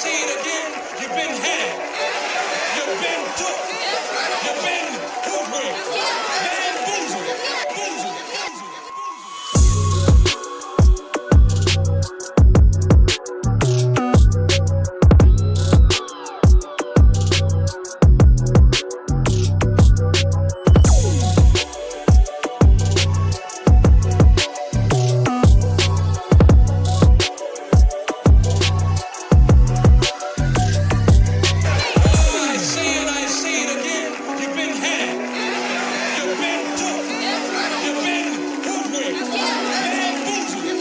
say it again. You've been had. You've been took. You've been hoodwinked. Bamboozled. Bamboozled. I say it again. You've been had. You've been took. You've been hoodwinked. Bamboozled.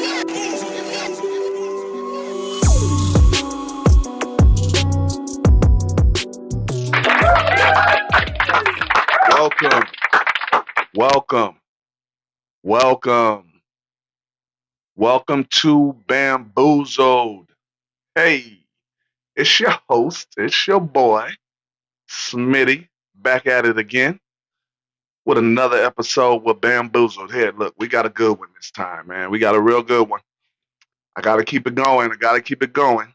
Welcome, welcome, welcome, welcome to Bamboozled. Hey, it's your host, it's your boy, Smitty, back at it again with another episode with Bamboozled. Here, look, we got a good one this time, man. We got a real good one. I got to keep it going. I got to keep it going.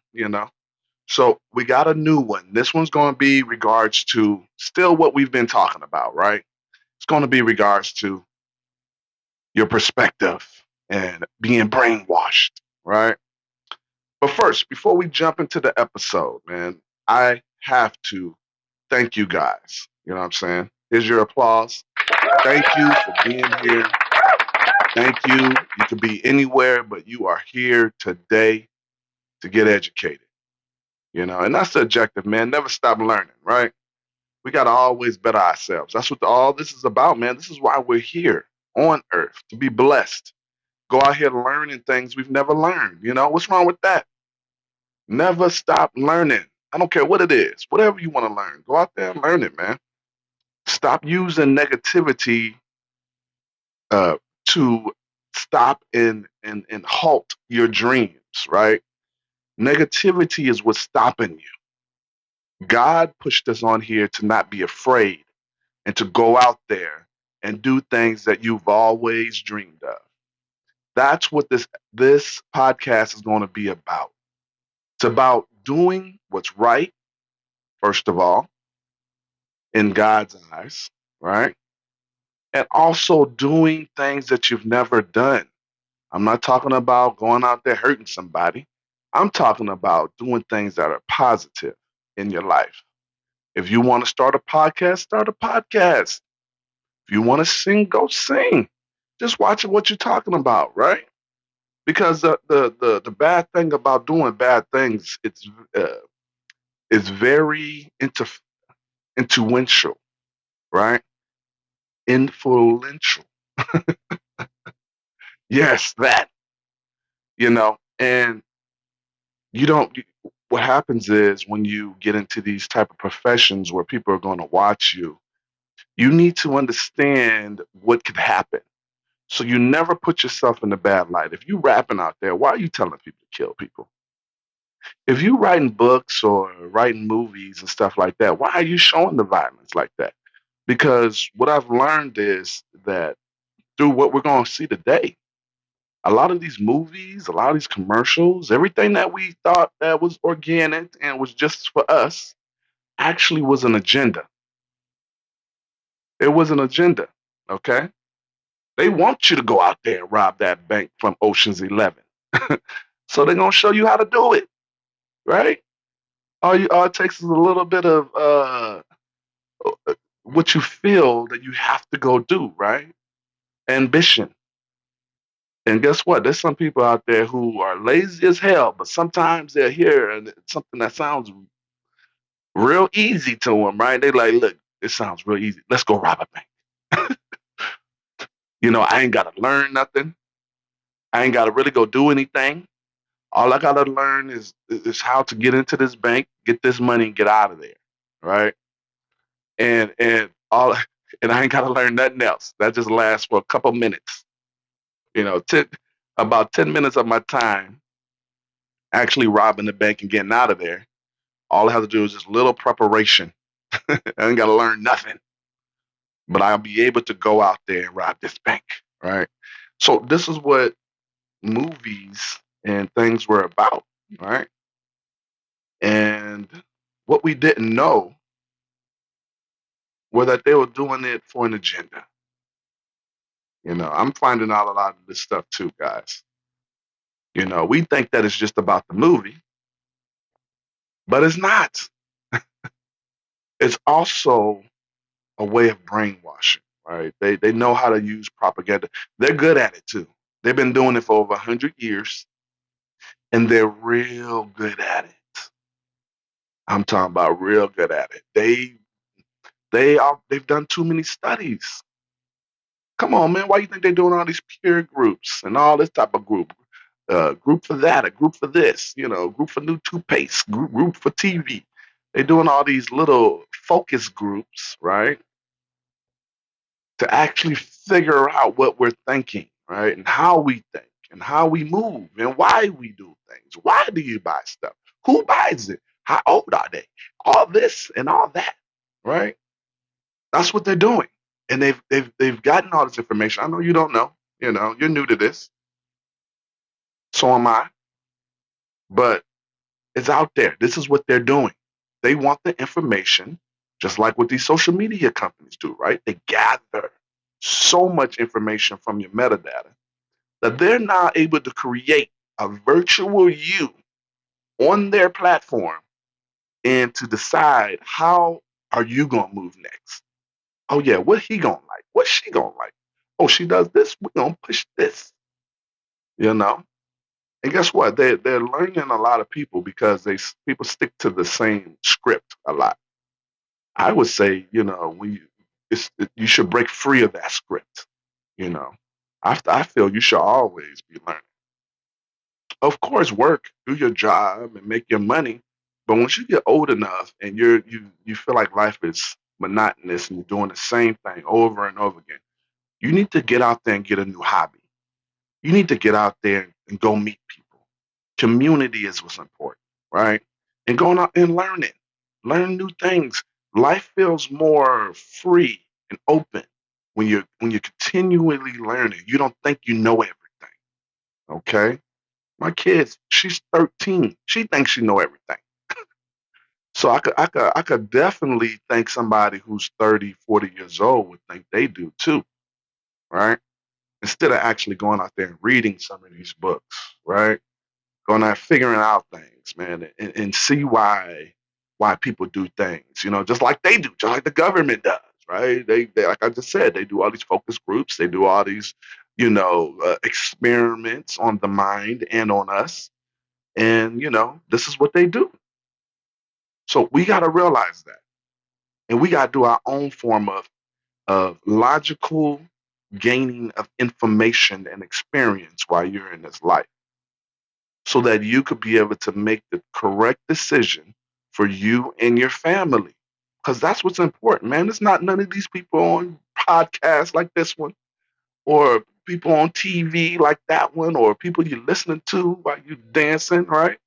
So we got a new one. This one's going to be regards to still what we've been talking about, right? It's going to be regards to your perspective and being brainwashed, right? But first, before we jump into the episode, man, I have to thank you guys. You know what I'm saying? Here's your applause. Thank you for being here. Thank you. You could be anywhere, but you are here today to get educated. And that's the objective, man. Never stop learning, right? We got to always better ourselves. That's what all this is about, man. This is why we're here on earth, to be blessed. Go out here learning things we've never learned. What's wrong with that? Never stop learning. I don't care what it is, whatever you want to learn. Go out there and learn it, man. Stop using negativity to stop and halt your dreams, right? Negativity is what's stopping you. God pushed us on here to not be afraid and to go out there and do things that you've always dreamed of. That's what this podcast is going to be about. It's about doing what's right, first of all, in God's eyes, right? And also doing things that you've never done. I'm not talking about going out there hurting somebody. I'm talking about doing things that are positive in your life. If you want to start a podcast, start a podcast. If you want to sing, go sing. Just watch what you're talking about, right? Because the bad thing about doing bad things, it's very influential, right? Influential. Yes, that. And you don't. What happens is when you get into these type of professions where people are going to watch you, you need to understand what could happen. So you never put yourself in a bad light. If you rapping out there, why are you telling people to kill people? If you writing books or writing movies and stuff like that, why are you showing the violence like that? Because what I've learned is that through what we're going to see today, a lot of these movies, a lot of these commercials, everything that we thought that was organic and was just for us actually was an agenda. It was an agenda. Okay. They want you to go out there and rob that bank from Ocean's 11. So they're going to show you how to do it. Right. All it takes is a little bit of what you feel that you have to go do. Right. Ambition. And guess what? There's some people out there who are lazy as hell, but sometimes they're here and it's something that sounds real easy to them, right? They like, look, it sounds real easy. Let's go rob a bank. I ain't got to learn nothing. I ain't got to really go do anything. All I got to learn is how to get into this bank, get this money, and get out of there, right? And all, and I ain't got to learn nothing else. That just lasts for a couple minutes. About 10 minutes of my time actually robbing the bank and getting out of there. All I have to do is just little preparation. I ain't got to learn nothing, but I'll be able to go out there and rob this bank, right? So this is what movies and things were about, right? we didn't know was that they were doing it for an agenda. I'm finding out a lot of this stuff too, guys. We think that it's just about the movie, but it's not. It's also a way of brainwashing, right? They know how to use propaganda. They're good at it too. They've been doing it for over 100 years, and they're real good at it. I'm talking about real good at it. They've done too many studies. Come on, man. Why you think they're doing all these peer groups and all this type of group? Group for that, a group for this, group for new toothpaste, group for TV. They're doing all these little focus groups, right? To actually figure out what we're thinking, right? And how we think and how we move and why we do things. Why do you buy stuff? Who buys it? How old are they? All this and all that, right? That's what they're doing. And they've gotten all this information. I know you don't know, you're new to this. So am I. But it's out there. This is what they're doing. They want the information, just like what these social media companies do, right? They gather so much information from your metadata that they're now able to create a virtual you on their platform and to decide how are you going to move next. Oh yeah, what he going to like? What's she going to like? Oh, she does this, we're going to push this, you know? And guess what? They're learning a lot of people because people stick to the same script a lot. I would say, you should break free of that script. You know, I feel you should always be learning. Of course, work, do your job, and make your money. But once you get old enough and you feel like life is monotonous and you're doing the same thing over and over again, you need to get out there and get a new hobby. You need to get out there and go meet people. Community is what's important, right? And going out and learning, learn new things. Life feels more free and open when you're continually learning. You don't think you know everything. Okay, my kids, she's 13. She thinks she know everything. So I could definitely think somebody who's 30, 40 years old would think they do too, right? Instead of actually going out there and reading some of these books, right? Going out figuring out things, man, and see why people do things, just like they do, just like the government does, right? They like I just said, they do all these focus groups, they do all these, experiments on the mind and on us, and this is what they do. So we got to realize that, and we got to do our own form of logical gaining of information and experience while you're in this life so that you could be able to make the correct decision for you and your family. Because that's what's important, man. It's not none of these people on podcasts like this one, or people on TV like that one, or people you're listening to while you're dancing, right?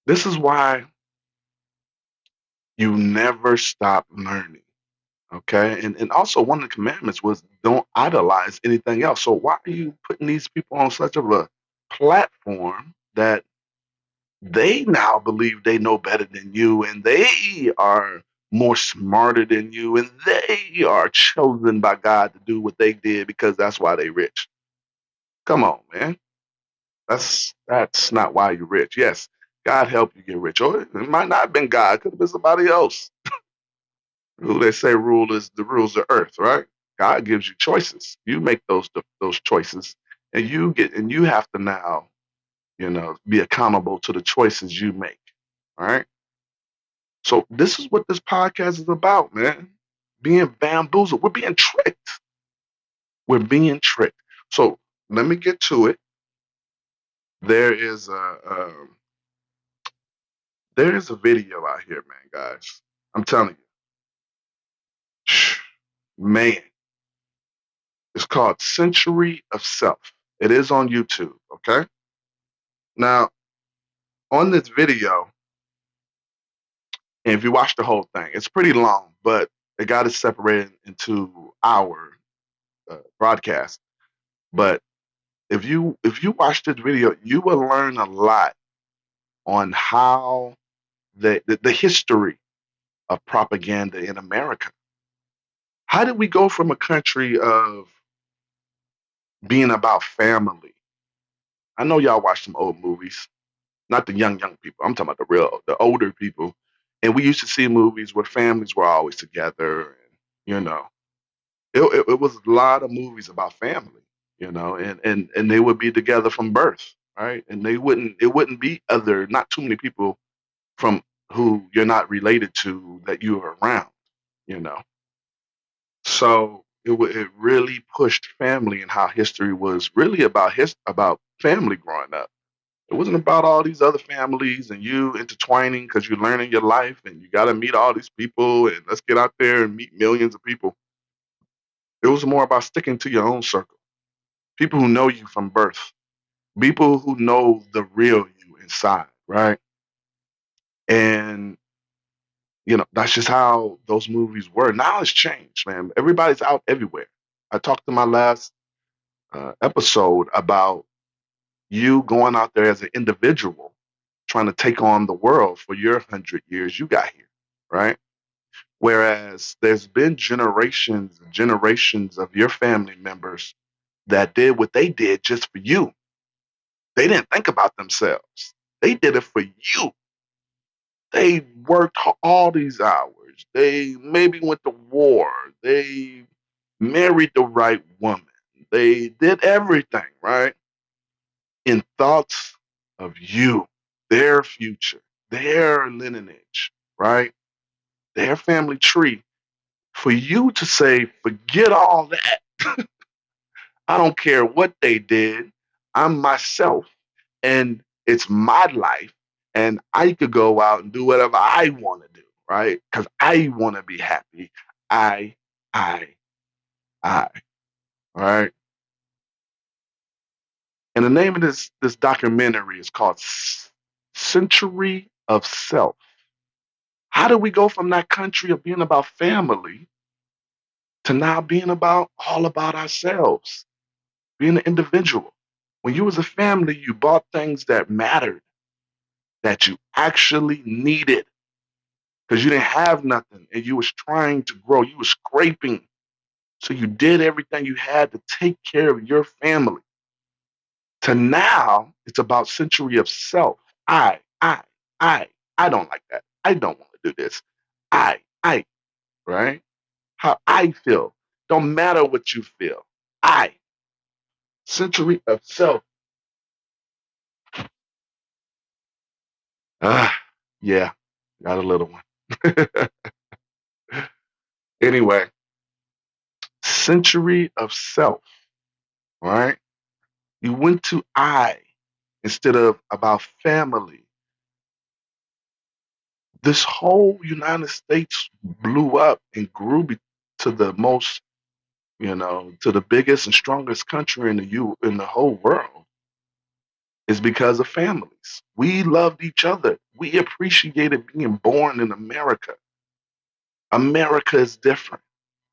This is why you never stop learning. Okay. And also one of the commandments was don't idolize anything else. So why are you putting these people on such of a platform that they now believe they know better than you and they are more smarter than you and they are chosen by God to do what they did because that's why they rich. Come on, man. That's not why you're rich. Yes, God helped you get rich. Or it might not have been God, it could have been somebody else. Who they say rule the rules of earth, right? God gives you choices. You make those choices and you have to now, be accountable to the choices you make. All right. So this is what this podcast is about, man. Being bamboozled. We're being tricked. We're being tricked. So let me get to it. There is a video out here, man, guys. I'm telling you, man. It's called Century of Self. It is on YouTube. Okay. Now on this video, and if you watch the whole thing, it's pretty long, but it got it separated into our broadcast. But if you watch this video, you will learn a lot on how the history of propaganda in America. How did we go from a country of being about family? I know y'all watch some old movies, not the young people. I'm talking about the older people. And we used to see movies where families were always together, and you know, it was a lot of movies about family, and they would be together from birth, right? And it wouldn't be not too many people from who you're not related to that you are around, you know. So it really pushed family and how history was really about family growing up. It wasn't about all these other families and you intertwining because you're learning your life and you got to meet all these people and let's get out there and meet millions of people. It was more about sticking to your own circle, people who know you from birth, people who know the real you inside, right? And that's just how those movies were. Now it's changed, man. Everybody's out everywhere. I talked in my last episode about you going out there as an individual trying to take on the world for your 100 years you got here, right? Whereas there's been generations and generations of your family members that did what they did just for you. They didn't think about themselves. They did it for you. They worked all these hours. They maybe went to war. They married the right woman. They did everything, right? In thoughts of you, their future, their lineage, right? Their family tree. For you to say, forget all that. I don't care what they did. I'm myself and it's my life and I could go out and do whatever I want to do, right? Because I want to be happy. I, I, I, all right? And the name of this documentary is called Century of Self. How do we go from that country of being about family to now being all about ourselves, being an individual? When you was a family, you bought things that mattered, that you actually needed, because you didn't have nothing and you was trying to grow. You was scraping. So you did everything you had to take care of your family. To now, it's about century of self. I, I, I. I don't like that. I don't want to do this. I, right? How I feel. Don't matter what you feel. I. Century of self. Ah, yeah, got a little one. Anyway, century of self, right? You went to I instead of about family. This whole United States blew up and grew to the most, to the biggest and strongest country in the whole world is because of families. We loved each other. We appreciated being born in America. America is different.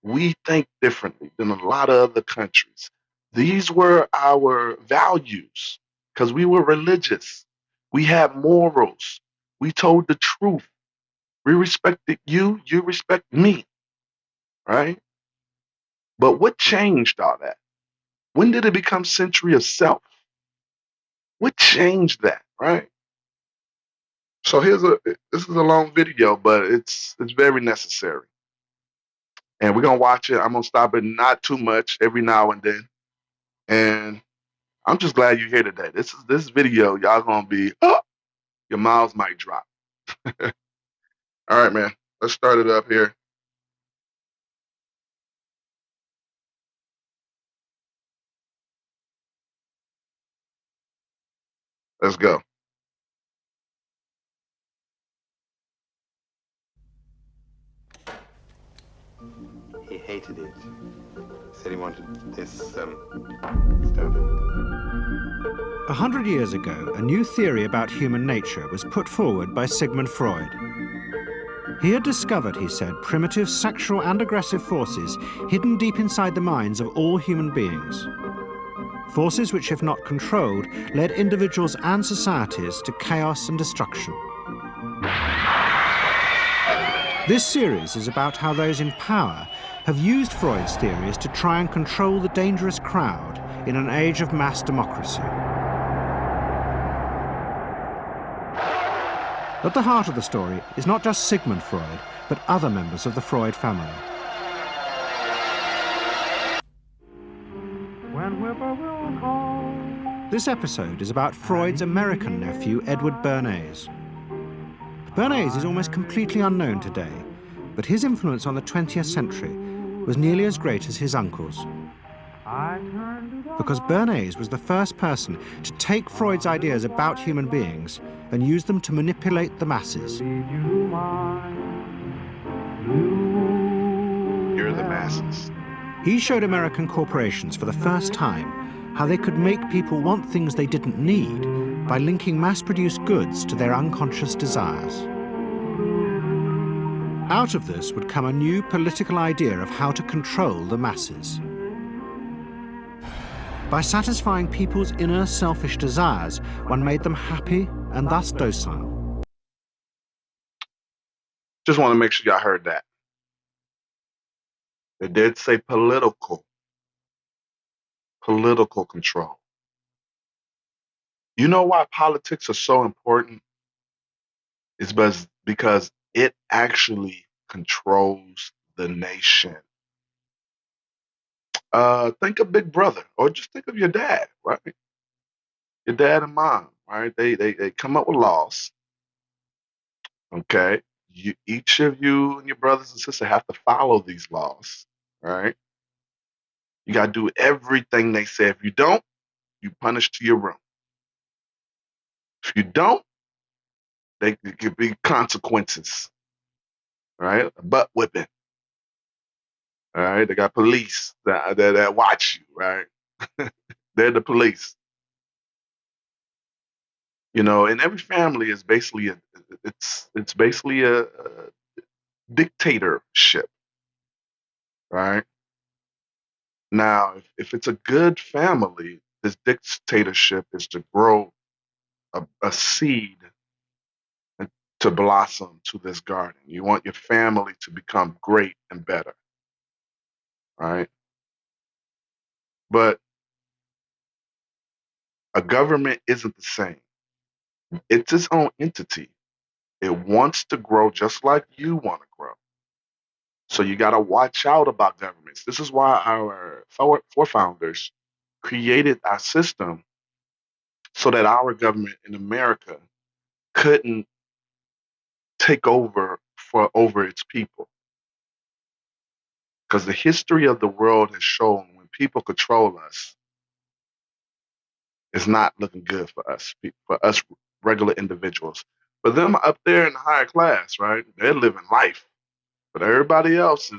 We think differently than a lot of other countries. These were our values because we were religious. We had morals. We told the truth. We respected you, you respect me, right? But what changed all that? When did it become century of self? What changed that, right? So this is a long video, but it's very necessary. And we're gonna watch it. I'm gonna stop it not too much every now and then. And I'm just glad you're here today. This video, y'all gonna be your mouths might drop. All right, man. Let's start it up here. Let's go. He hated it. Said he wanted this stuff. 100 years ago, a new theory about human nature was put forward by Sigmund Freud. He had discovered, he said, primitive sexual and aggressive forces hidden deep inside the minds of all human beings. Forces which, if not controlled, led individuals and societies to chaos and destruction. This series is about how those in power have used Freud's theories to try and control the dangerous crowd in an age of mass democracy. At the heart of the story is not just Sigmund Freud, but other members of the Freud family. This episode is about Freud's American nephew, Edward Bernays. Bernays is almost completely unknown today, but his influence on the 20th century was nearly as great as his uncle's. Because Bernays was the first person to take Freud's ideas about human beings and use them to manipulate the masses. You're the masses. He showed American corporations for the first time how they could make people want things they didn't need by linking mass-produced goods to their unconscious desires. Out of this would come a new political idea of how to control the masses. By satisfying people's inner selfish desires, one made them happy and thus docile. Just want to make sure y'all heard that. It did say political control. You know why politics are so important? It's because it actually controls the nation. Think of Big Brother, or just think of your dad, right? Your dad and mom, right? They come up with laws. Okay, each of you and your brothers and sisters have to follow these laws, right? You got to do everything they say. If you don't, you punish to your room. If you don't, there could be consequences, right? A butt whipping. All right, they got police that watch you, right? They're the police. You know, and every family is basically it's basically a dictatorship, right? Now, if it's a good family, this dictatorship is to grow a seed to blossom to this garden. You want your family to become great and better, right? But a government isn't the same. It's its own entity. It wants to grow just like you want to grow. So you got to watch out about governments. This is why our forefathers created our system so that our government in America couldn't take over over its people. Because the history of the world has shown when people control us, it's not looking good for us regular individuals. For them up there in the higher class, right? They're living life, but everybody else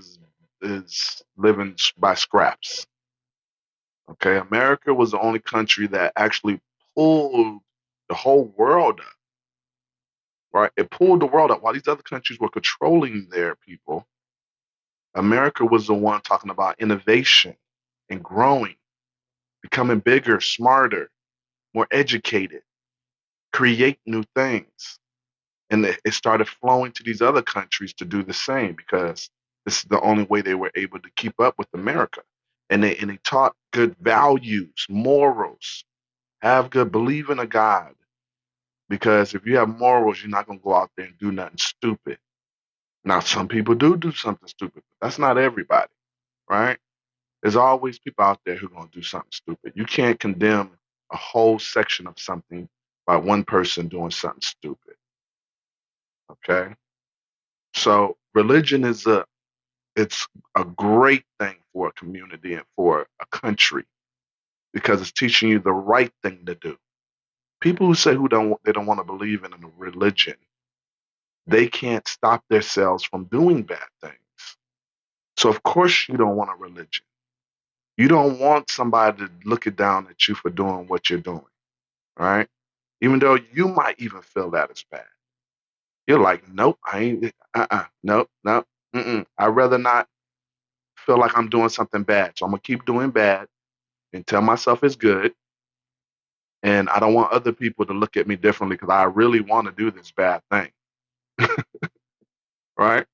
is living by scraps. Okay, America was the only country that actually pulled the whole world up, right? It pulled the world up while these other countries were controlling their people. America was the one talking about innovation and growing, becoming bigger, smarter, more educated, create new things. And it started flowing to these other countries to do the same because this is the only way they were able to keep up with America. And they taught good values, morals, believe in a God. Because if you have morals, you're not going to go out there and do nothing stupid. Now, some people do something stupid, but that's not everybody, right? There's always people out there who are going to do something stupid. You can't condemn a whole section of something by one person doing something stupid. Okay? So religion it's a great thing for a community and for a country because it's teaching you the right thing to do. People who say they don't want to believe in a religion, they can't stop themselves from doing bad things. So of course you don't want a religion. You don't want somebody to look it down at you for doing what you're doing, right? Even though you might even feel that is bad. You're like, nope, I ain't, nope, I'd rather not feel like I'm doing something bad. So I'm going to keep doing bad and tell myself it's good. And I don't want other people to look at me differently because I really want to do this bad thing. right?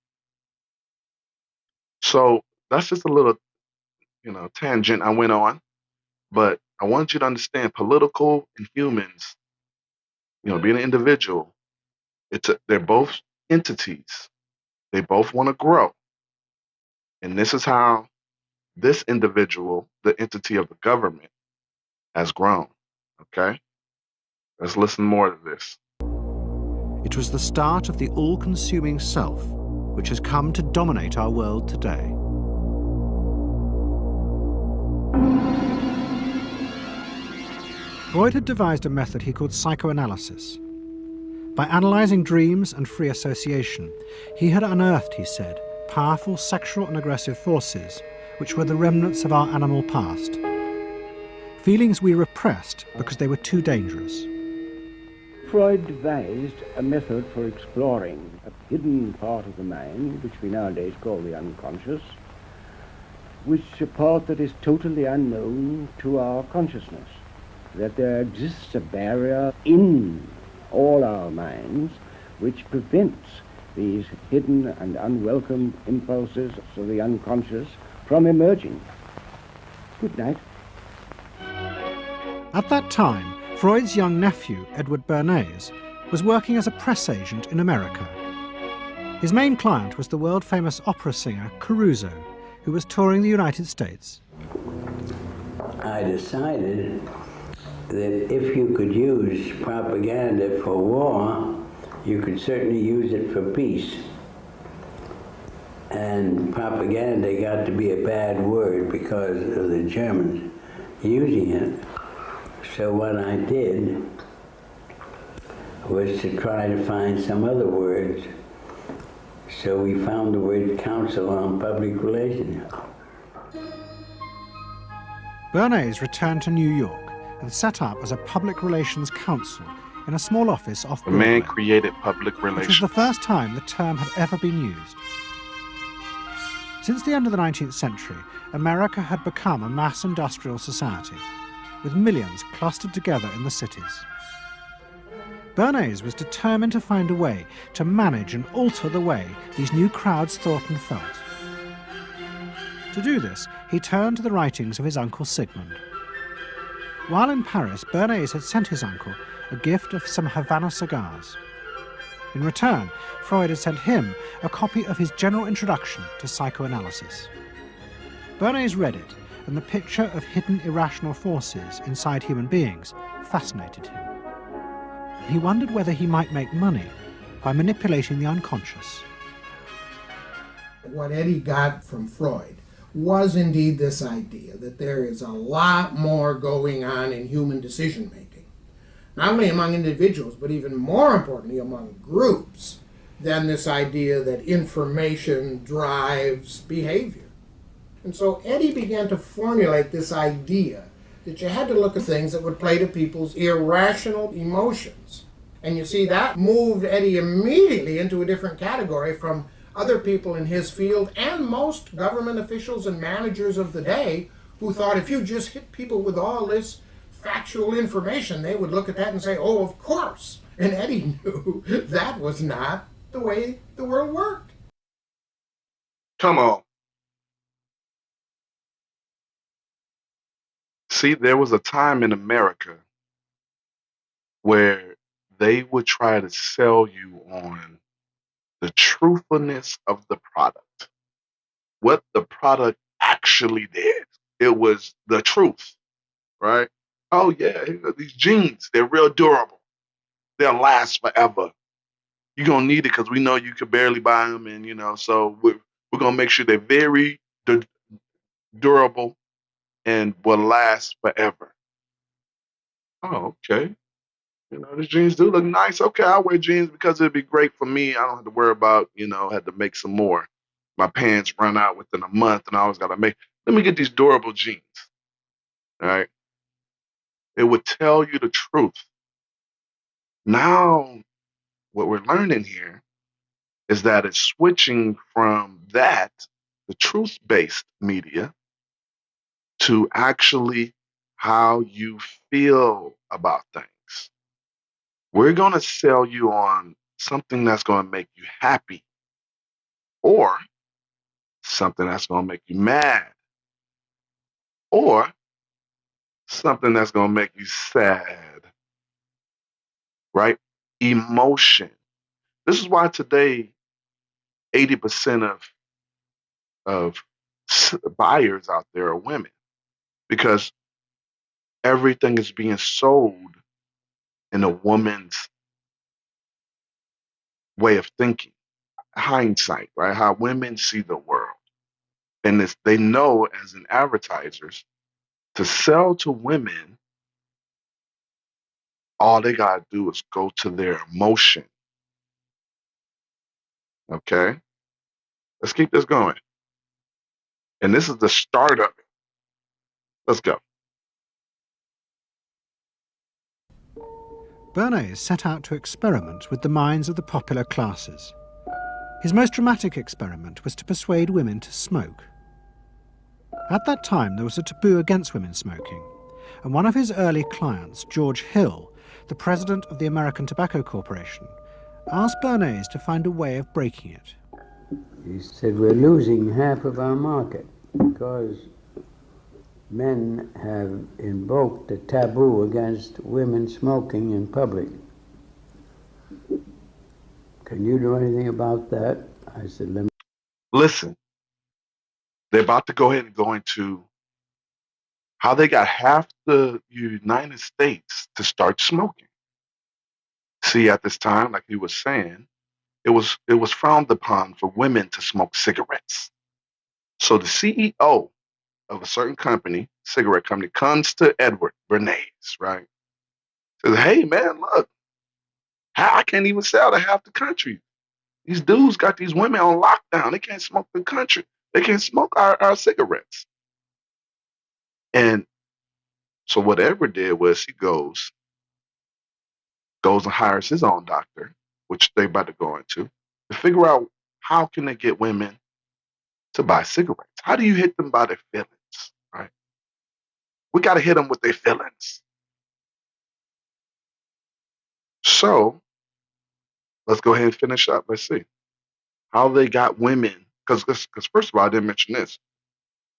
So that's just a little, tangent I went on, but I want you to understand political and humans, being an individual, they're both entities. They both want to grow. And this is how this individual, the entity of the government, has grown. Okay? Let's listen more to this. It was the start of the all-consuming self, which has come to dominate our world today. Freud had devised a method he called psychoanalysis. By analysing dreams and free association, he had unearthed, he said, powerful sexual and aggressive forces, which were the remnants of our animal past. Feelings we repressed because they were too dangerous. Freud devised a method for exploring a hidden part of the mind, which we nowadays call the unconscious, which is a part that is totally unknown to our consciousness, that there exists a barrier in all our minds which prevents these hidden and unwelcome impulses of the unconscious from emerging. Good night. At that time, Freud's young nephew, Edward Bernays, was working as a press agent in America. His main client was the world-famous opera singer Caruso, who was touring the United States. I decided that if you could use propaganda for war, you could certainly use it for peace. And propaganda got to be a bad word because of the Germans using it. So what I did was to try to find some other words. So we found the word council on public relations. Bernays returned to New York and set up as a public relations counsel in a small office off The Broadway, man created public which was relations. the first time the term had ever been used. Since the end of the 19th century, America had become a mass industrial society, with millions clustered together in the cities. Bernays was determined to find a way to manage and alter the way these new crowds thought and felt. To do this, he turned to the writings of his uncle Sigmund. While in Paris, Bernays had sent his uncle a gift of some Havana cigars. In return, Freud had sent him a copy of his general introduction to psychoanalysis. Bernays read it, and the picture of hidden irrational forces inside human beings fascinated him. He wondered whether he might make money by manipulating the unconscious. What Eddie got from Freud was indeed this idea that there is a lot more going on in human decision-making, not only among individuals, but even more importantly among groups, than this idea that information drives behavior. And so Eddie began to formulate this idea that you had to look at things that would play to people's irrational emotions. And you see, that moved Eddie immediately into a different category from other people in his field and most government officials and managers of the day who thought if you just hit people with all this factual information, they would look at that and say, oh, of course. And Eddie knew that was not the way the world worked. Come on. See, there was a time in America where they would try to sell you on the truthfulness of the product, what the product actually did. It was the truth, right? Oh, yeah, these jeans, they're real durable. They'll last forever. You're going to need it because we know you could barely buy them. And, so we're going to make sure they're very durable and will last forever. Oh, okay. The jeans do look nice. Okay, I'll wear jeans because it'd be great for me. I don't have to worry about, had to make some more. My pants run out within a month and I always got to let me get these durable jeans. All right. It would tell you the truth. Now, what we're learning here is that it's switching from that, the truth-based media, to actually how you feel about things. We're going to sell you on something that's going to make you happy or something that's going to make you mad or something that's going to make you sad, right? Emotion. This is why today 80% of buyers out there are women because everything is being sold in a woman's way of thinking, hindsight, right? How women see the world. And they know as an advertisers to sell to women, all they got to do is go to their emotion. Okay? Let's keep this going. And this is the start of it. Let's go. Bernays set out to experiment with the minds of the popular classes. His most dramatic experiment was to persuade women to smoke. At that time, there was a taboo against women smoking, and one of his early clients, George Hill, the president of the American Tobacco Corporation, asked Bernays to find a way of breaking it. He said, we're losing half of our market because men have invoked a taboo against women smoking in public. Can you do anything about that? I said, let me. Listen, they're about to go ahead and go into how they got half the United States to start smoking. See, at this time, like he was saying, it was frowned upon for women to smoke cigarettes. So the CEO of a certain company, cigarette company, comes to Edward Bernays, right? Says, hey man, look, I can't even sell to half the country. These dudes got these women on lockdown. They can't smoke the country. They can't smoke our cigarettes. And so what Edward did was he goes and hires his own doctor, which they're about to go into, to figure out how can they get women to buy cigarettes. How do you hit them by their feelings, right? We got to hit them with their feelings. So let's go ahead and finish up. Let's see how they got women. Because first of all, I didn't mention this.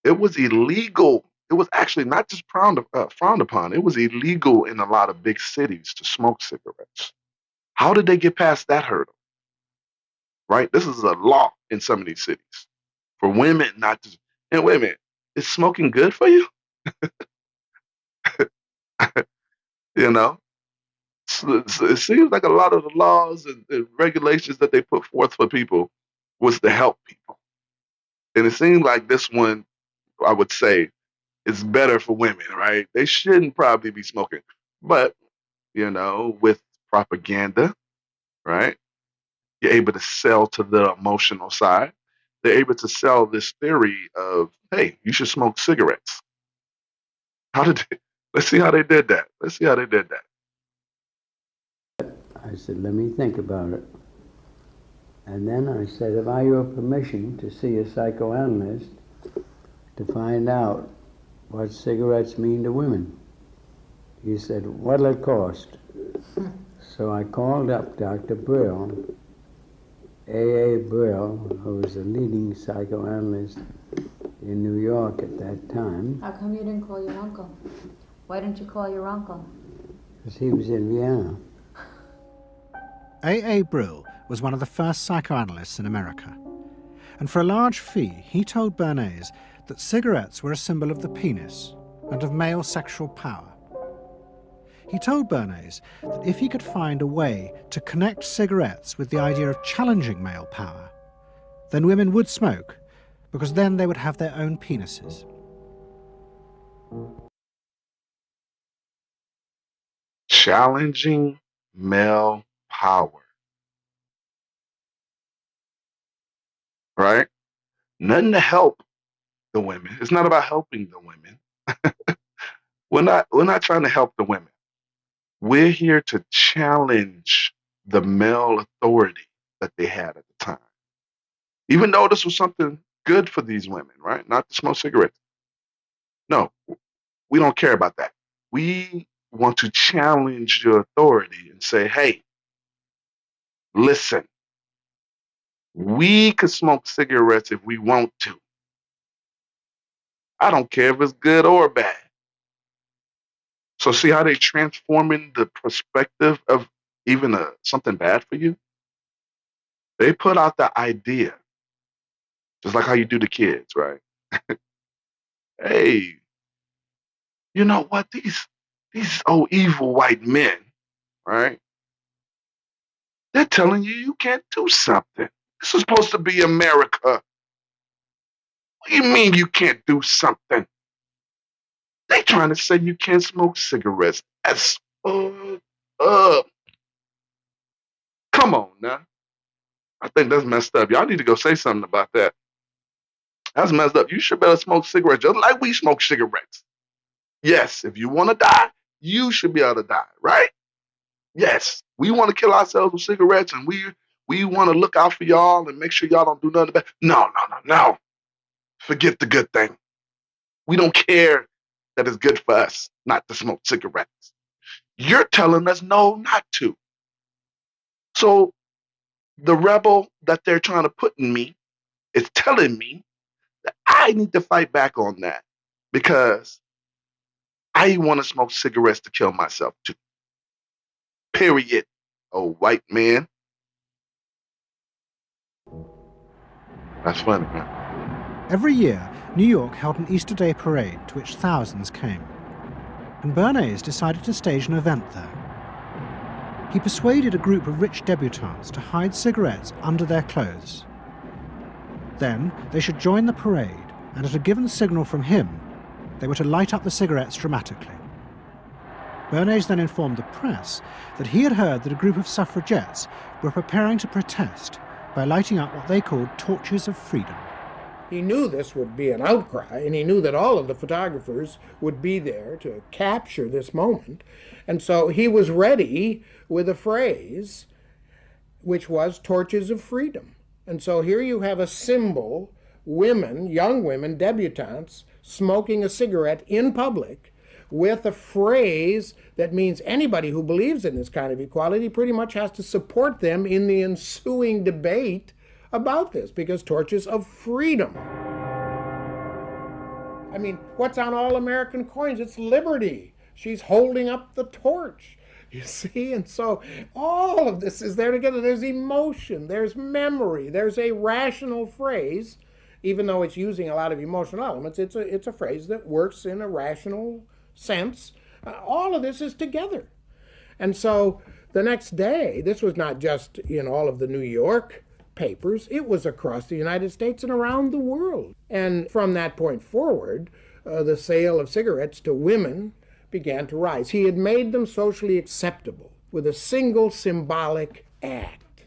It was illegal. It was actually not just frowned upon. It was illegal in a lot of big cities to smoke cigarettes. How did they get past that hurdle? Right? This is a law in some of these cities for women not to. And wait a minute, is smoking good for you? You know, so it seems like a lot of the laws and regulations that they put forth for people was to help people. And it seems like this one, I would say, is better for women, right? They shouldn't probably be smoking. But, with propaganda, right? You're able to sell to the emotional side. They're able to sell this theory of, hey, you should smoke cigarettes. Let's see how they did that. I said, let me think about it. And then I said, have I your permission to see a psychoanalyst to find out what cigarettes mean to women? He said, what'll it cost? So I called up Dr. Brill, A.A. Brill, who was a leading psychoanalyst in New York at that time. How come you didn't call your uncle? Why didn't you call your uncle? Because he was in Vienna. A.A. Brill was one of the first psychoanalysts in America. And for a large fee, he told Bernays that cigarettes were a symbol of the penis and of male sexual power. He told Bernays that if he could find a way to connect cigarettes with the idea of challenging male power, then women would smoke, because then they would have their own penises. Challenging male power. Right? Nothing to help the women. It's not about helping the women. We're not trying to help the women. We're here to challenge the male authority that they had at the time. Even though this was something good for these women, right? Not to smoke cigarettes. No, we don't care about that. We want to challenge your authority and say, hey, Listen, we could smoke cigarettes if we want to. I don't care if it's good or bad. So see how they transforming the perspective of even something bad for you? They put out the idea, just like how you do the kids, right? Hey, you know what? These old evil white men, right? They're telling you you can't do something. This is supposed to be America. What do you mean you can't do something? They trying to say you can't smoke cigarettes. That's uh come on now. I think that's messed up. Y'all need to go say something about that. That's messed up. You should better smoke cigarettes just like we smoke cigarettes. Yes, if you want to die, you should be able to die, right? Yes, we want to kill ourselves with cigarettes, and we want to look out for y'all and make sure y'all don't do nothing bad. No, no, no, no. Forget the good thing. We don't care that it's good for us not to smoke cigarettes. You're telling us no, not to. So the rebel that they're trying to put in me is telling me that I need to fight back on that because I want to smoke cigarettes to kill myself too. Period. Oh, white man. That's funny, man. Every year, New York held an Easter Day parade to which thousands came. And Bernays decided to stage an event there. He persuaded a group of rich debutantes to hide cigarettes under their clothes. Then they should join the parade, and at a given signal from him, they were to light up the cigarettes dramatically. Bernays then informed the press that he had heard that a group of suffragettes were preparing to protest by lighting up what they called torches of freedom. He knew this would be an outcry, and he knew that all of the photographers would be there to capture this moment. And so he was ready with a phrase, which was torches of freedom. And so here you have a symbol, women, young women, debutantes, smoking a cigarette in public with a phrase that means anybody who believes in this kind of equality pretty much has to support them in the ensuing debate about this, because torches of freedom. I mean, what's on all American coins? It's liberty. She's holding up the torch, you see? And so all of this is there together. There's emotion, there's memory, there's a rational phrase, even though it's using a lot of emotional elements. It's a phrase that works in a rational sense. All of this is together. And so the next day, this was not just in all of the New York papers, it was across the United States and around the world. And from that point forward, the sale of cigarettes to women began to rise. He had made them socially acceptable with a single symbolic act.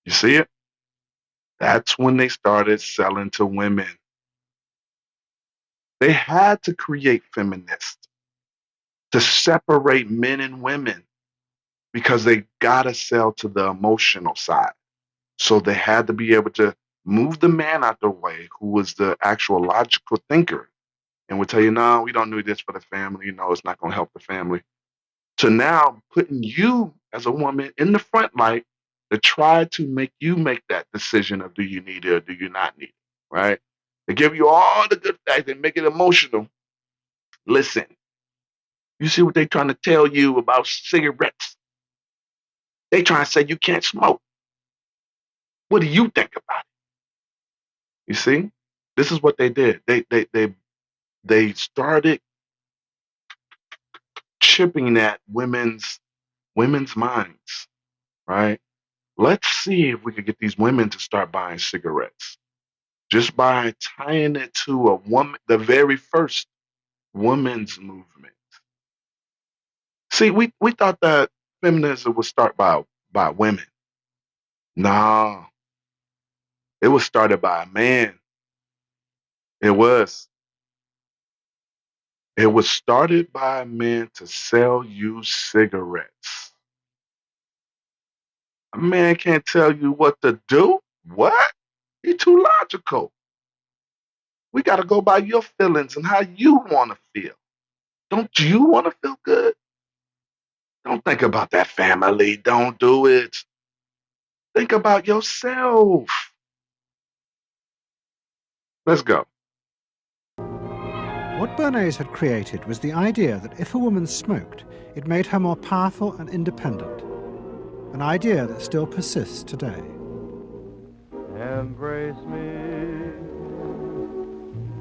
You see it? That's when they started selling to women. They had to create feminists to separate men and women because they got to sell to the emotional side. So they had to be able to move the man out the way, who was the actual logical thinker, and would tell you, no, we don't need this for the family. No, it's not going to help the family. To now putting you as a woman in the front light to try to make you make that decision of do you need it or do you not need it, right? They give you all the good facts. They make it emotional. Listen, you see what they're trying to tell you about cigarettes? They trying to say you can't smoke. What do you think about it? You see, this is what they did. They started chipping at women's minds, right? Let's see if we could get these women to start buying cigarettes just by tying it to a woman, the very first women's movement. See, we thought that feminism would start by women. No, it was started by a man. It was. It was started by a man to sell you cigarettes. A man can't tell you what to do. What? You're too logical. We got to go by your feelings and how you want to feel. Don't you want to feel good? Don't think about that family. Don't do it. Think about yourself. Let's go. What Bernays had created was the idea that if a woman smoked, it made her more powerful and independent, an idea that still persists today. Embrace me,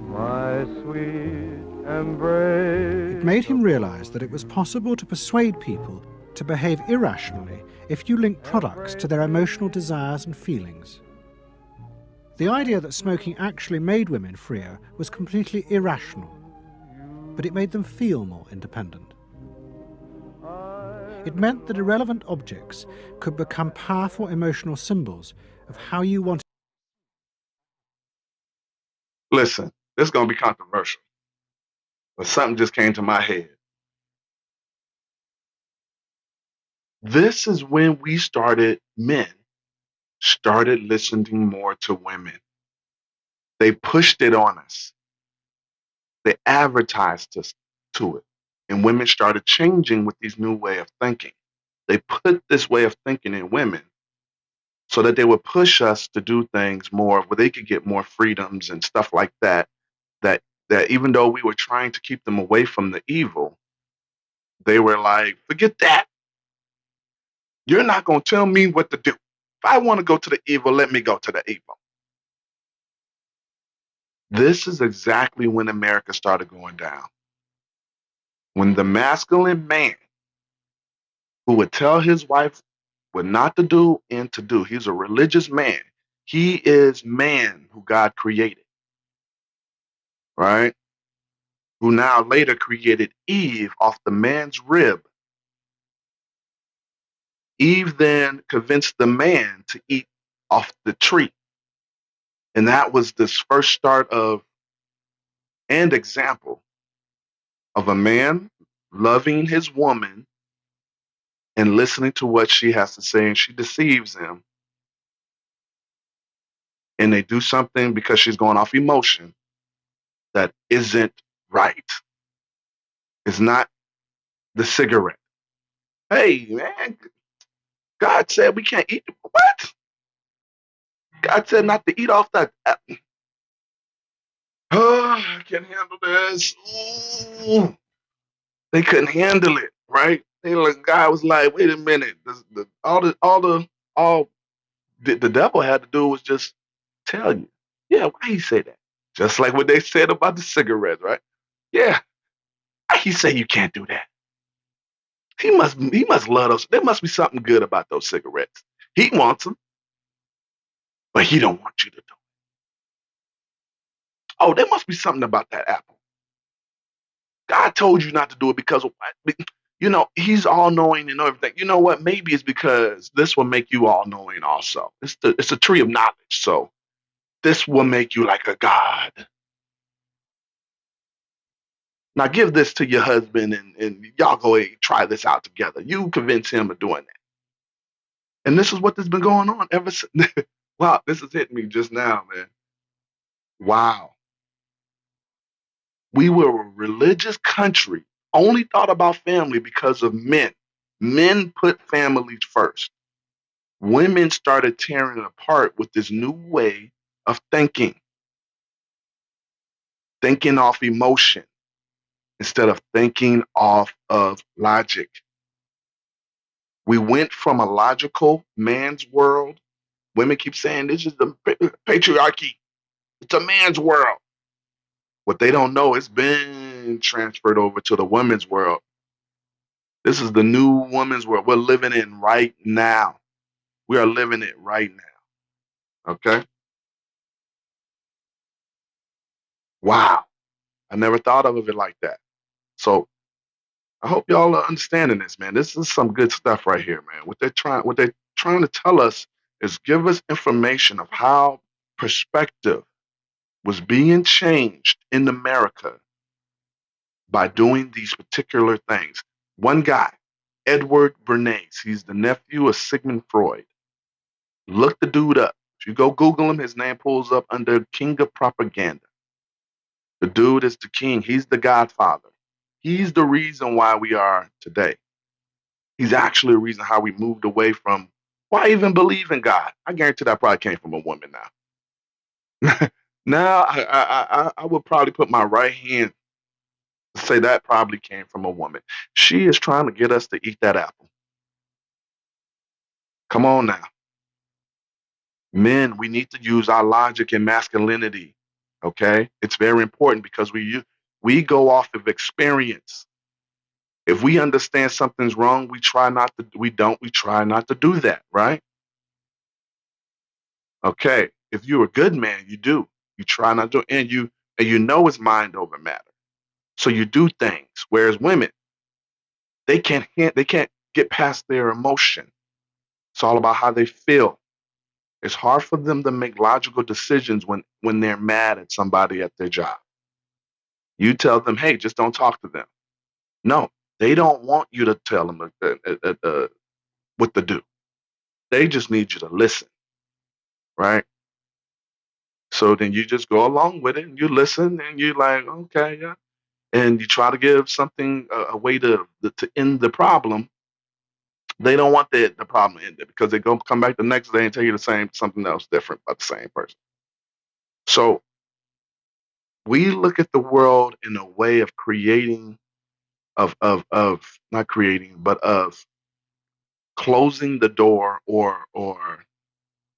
my sweet embrace. It made him realize that it was possible to persuade people to behave irrationally if you link products to their emotional desires and feelings. The idea that smoking actually made women freer was completely irrational, but it made them feel more independent. It meant that irrelevant objects could become powerful emotional symbols of how you wanted. Listen, this is going to be controversial, but something just came to my head. This is when men started listening more to women. They pushed it on us. They advertised us to it. And women started changing with these new way of thinking. They put this way of thinking in women so that they would push us to do things more where they could get more freedoms and stuff like that. That even though we were trying to keep them away from the evil, they were like, forget that. You're not going to tell me what to do. If I want to go to the evil, let me go to the evil. This is exactly when America started going down. When the masculine man who would tell his wife what not to do and to do, he's a religious man. He is man who God created, right? Who now later created Eve off the man's rib. Eve then convinced the man to eat off the tree. And that was this first start of and example of a man loving his woman and listening to what she has to say, and she deceives him. And they do something because she's going off emotion that isn't right. It's not the cigarette. Hey, man, God said we can't eat. What? God said not to eat off that. Oh, I can't handle this. Ooh. They couldn't handle it, right? God was like, wait a minute. All the devil had to do was just tell you. Yeah, why he say that? Just like what they said about the cigarettes, right? Yeah, why he say you can't do that? He must love those. There must be something good about those cigarettes. He wants them, but he don't want you to do it. Oh, there must be something about that apple. God told you not to do it because of what? He's all knowing and everything. You know what? Maybe it's because this will make you all knowing also. It's a tree of knowledge. So this will make you like a God. Now give this to your husband and y'all go ahead and try this out together. You convince him of doing that. And this is what has been going on ever since. Wow, this is hitting me just now, man. Wow. We were a religious country, only thought about family because of men. Men put families first. Women started tearing it apart with this new way of thinking off emotion instead of thinking off of logic. We went from a logical man's world. Women keep saying this is the patriarchy. It's a man's world. What they don't know, it's been transferred over to the women's world. This is the new woman's world we're living in right now. We are living it right now. Okay? Wow. I never thought of it like that. So I hope y'all are understanding this, man. This is some good stuff right here, man. What they're trying to tell us is give us information of how perspective was being changed in America by doing these particular things. One guy, Edward Bernays, he's the nephew of Sigmund Freud. Look the dude up. If you go Google him, his name pulls up under King of Propaganda. The dude is the king. He's the godfather. He's the reason why we are today. He's actually a reason how we moved away from why even believe in God. I guarantee that probably came from a woman now. Now I would probably put my right hand to say that probably came from a woman. She is trying to get us to eat that apple. Come on now. Men, we need to use our logic and masculinity. Okay? It's very important because we go off of experience. If we understand something's wrong, we try not to do that, right? Okay. If you're a good man, you do. You try not to, and you know it's mind over matter. So you do things. Whereas women, they can't get past their emotion. It's all about how they feel. It's hard for them to make logical decisions when they're mad at somebody at their job. You tell them, hey, just don't talk to them. No, they don't want you to tell them what to do. They just need you to listen, right? So then you just go along with it and you listen and you're like, okay, yeah. And you try to give something, a way to end the problem. They don't want the problem ended because they're going to come back the next day and tell you the same, something else different about the same person. So we look at the world in a way of creating, of not creating, but of closing the door or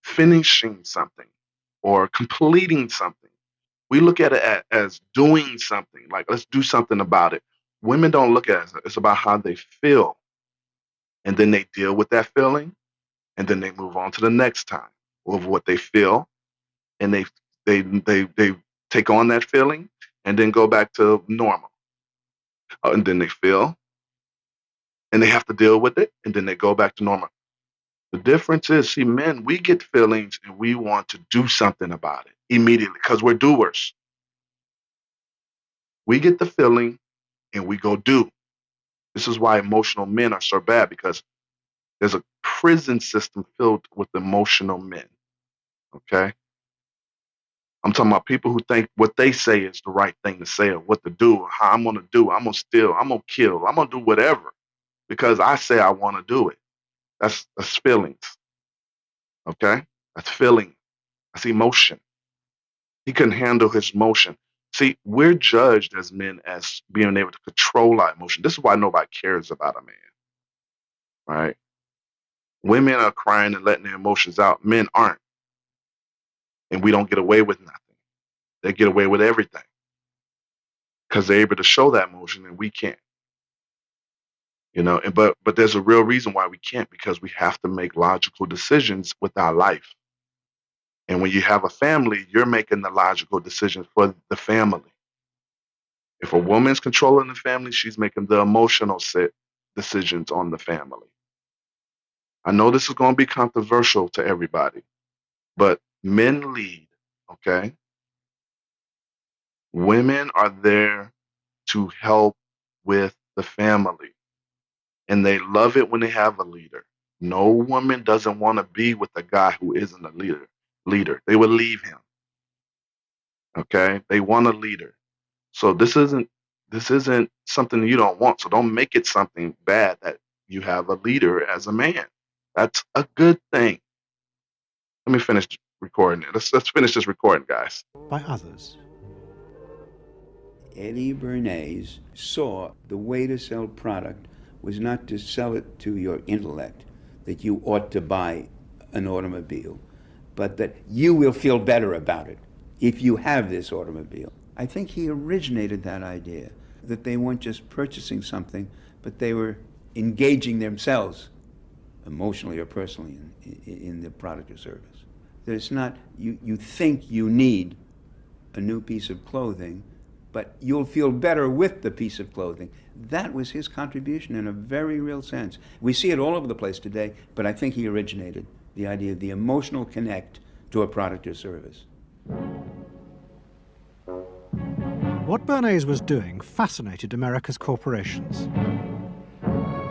finishing something or completing something. We look at it as doing something, like let's do something about it. Women don't look at it. It's about how they feel. And then they deal with that feeling and then they move on to the next time of what they feel. And they take on that feeling and then go back to normal. And then they feel and they have to deal with it and then they go back to normal. The difference is, see, men, we get feelings and we want to do something about it immediately because we're doers. We get the feeling and we go do. This is why emotional men are so bad because there's a prison system filled with emotional men. Okay? I'm talking about people who think what they say is the right thing to say or what to do or how I'm going to do. I'm going to steal. I'm going to kill. I'm going to do whatever because I say I want to do it. That's feelings. Okay? That's feeling. That's emotion. He couldn't handle his emotion. See, we're judged as men as being able to control our emotion. This is why nobody cares about a man, right? Women are crying and letting their emotions out. Men aren't. And we don't get away with nothing. They get away with everything because they're able to show that emotion and we can't. You know, but there's a real reason why we can't because we have to make logical decisions with our life. And when you have a family, you're making the logical decisions for the family. If a woman's controlling the family, she's making the emotional set decisions on the family. I know this is going to be controversial to everybody, but men lead, okay? Women are there to help with the family, and they love it when they have a leader. No woman doesn't want to be with a guy who isn't a leader. They would leave him. Okay? They want a leader. So this isn't something you don't want. So don't make it something bad that you have a leader as a man. That's a good thing. Let me finish recording it. Let's finish this recording, guys. By others. Eddie Bernays saw the way to sell product was not to sell it to your intellect, that you ought to buy an automobile, but that you will feel better about it if you have this automobile. I think he originated that idea, that they weren't just purchasing something, but they were engaging themselves emotionally or personally in the product or service. That it's not, you think you need a new piece of clothing, but you'll feel better with the piece of clothing. That was his contribution in a very real sense. We see it all over the place today, but I think he originated the idea of the emotional connect to a product or service. What Bernays was doing fascinated America's corporations.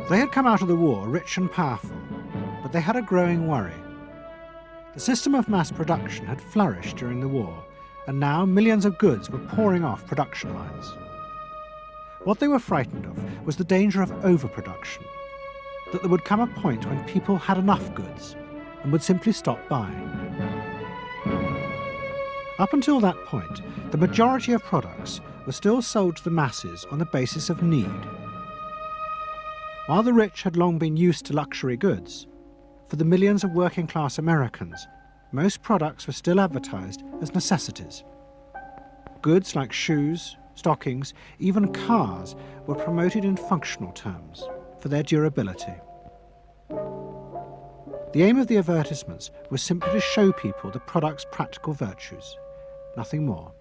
They had come out of the war rich and powerful, but they had a growing worry. The system of mass production had flourished during the war, and now millions of goods were pouring off production lines. What they were frightened of was the danger of overproduction. that there would come a point when people had enough goods and would simply stop buying. Up until that point, the majority of products were still sold to the masses on the basis of need. While the rich had long been used to luxury goods, for the millions of working-class Americans, most products were still advertised as necessities. Goods like shoes, stockings, even cars were promoted in functional terms for their durability. The aim of the advertisements was simply to show people the product's practical virtues, nothing more.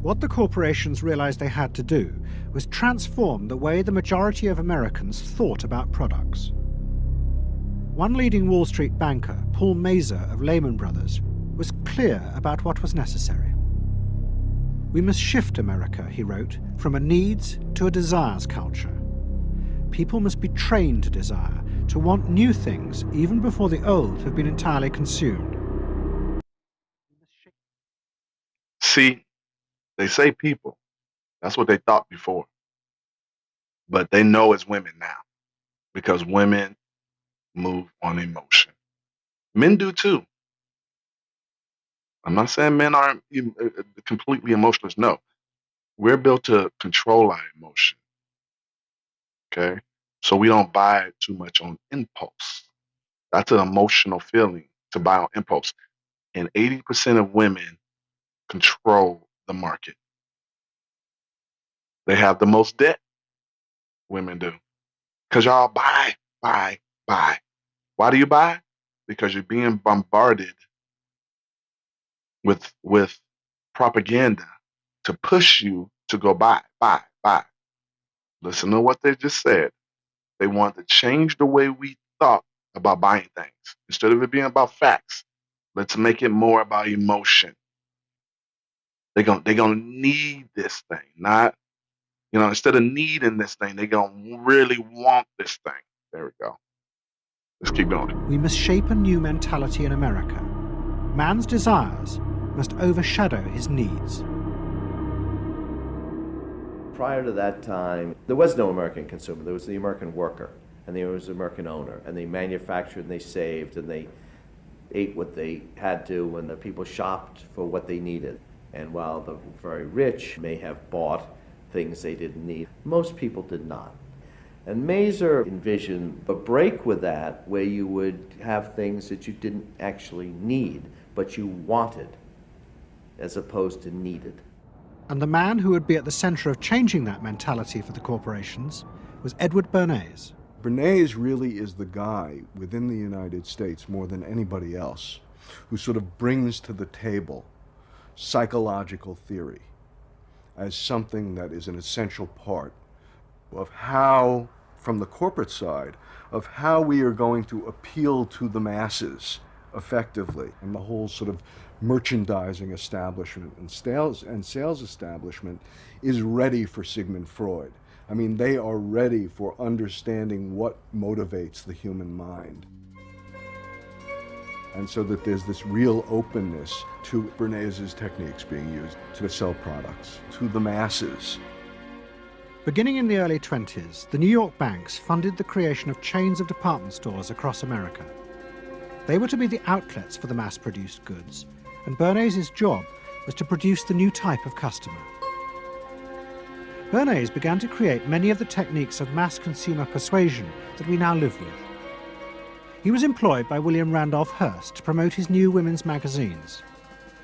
What the corporations realized they had to do was transform the way the majority of Americans thought about products. One leading Wall Street banker, Paul Mazur of Lehman Brothers, was clear about what was necessary. We must shift America, he wrote, from a needs to a desires culture. People must be trained to desire, to want new things even before the old have been entirely consumed. See, they say people. That's what they thought before. But they know it's women now because women move on emotion. Men do too. I'm not saying men aren't completely emotionless. No. We're built to control our emotion. Okay? So we don't buy too much on impulse. That's an emotional feeling to buy on impulse. And 80% of women control the market. They have the most debt, women do. Because y'all buy. Why do you buy? Because you're being bombarded with propaganda to push you to go buy. Listen to what they just said. They want to change the way we thought about buying things. Instead of it being about facts, let's make it more about emotion. They're gonna need this thing, not, instead of needing this thing, they're gonna really want this thing. There we go. Let's keep going. We must shape a new mentality in America. Man's desires must overshadow his needs. Prior to that time, there was no American consumer. There was the American worker, and there was the American owner, and they manufactured and they saved and they ate what they had to, and the people shopped for what they needed. And while the very rich may have bought things they didn't need, most people did not. And Mazur envisioned a break with that, where you would have things that you didn't actually need, but you wanted, as opposed to needed. And the man who would be at the center of changing that mentality for the corporations was Edward Bernays. Bernays really is the guy within the United States, more than anybody else, who sort of brings to the table psychological theory as something that is an essential part of how, from the corporate side, of how we are going to appeal to the masses effectively. And the whole sort of merchandising establishment and sales establishment is ready for Sigmund Freud. I mean, they are ready for understanding what motivates the human mind. And so that there's this real openness to Bernays' techniques being used to sell products to the masses. Beginning in the early 20s, the New York banks funded the creation of chains of department stores across America. They were to be the outlets for the mass-produced goods, and Bernays' job was to produce the new type of customer. Bernays began to create many of the techniques of mass consumer persuasion that we now live with. He was employed by William Randolph Hearst to promote his new women's magazines,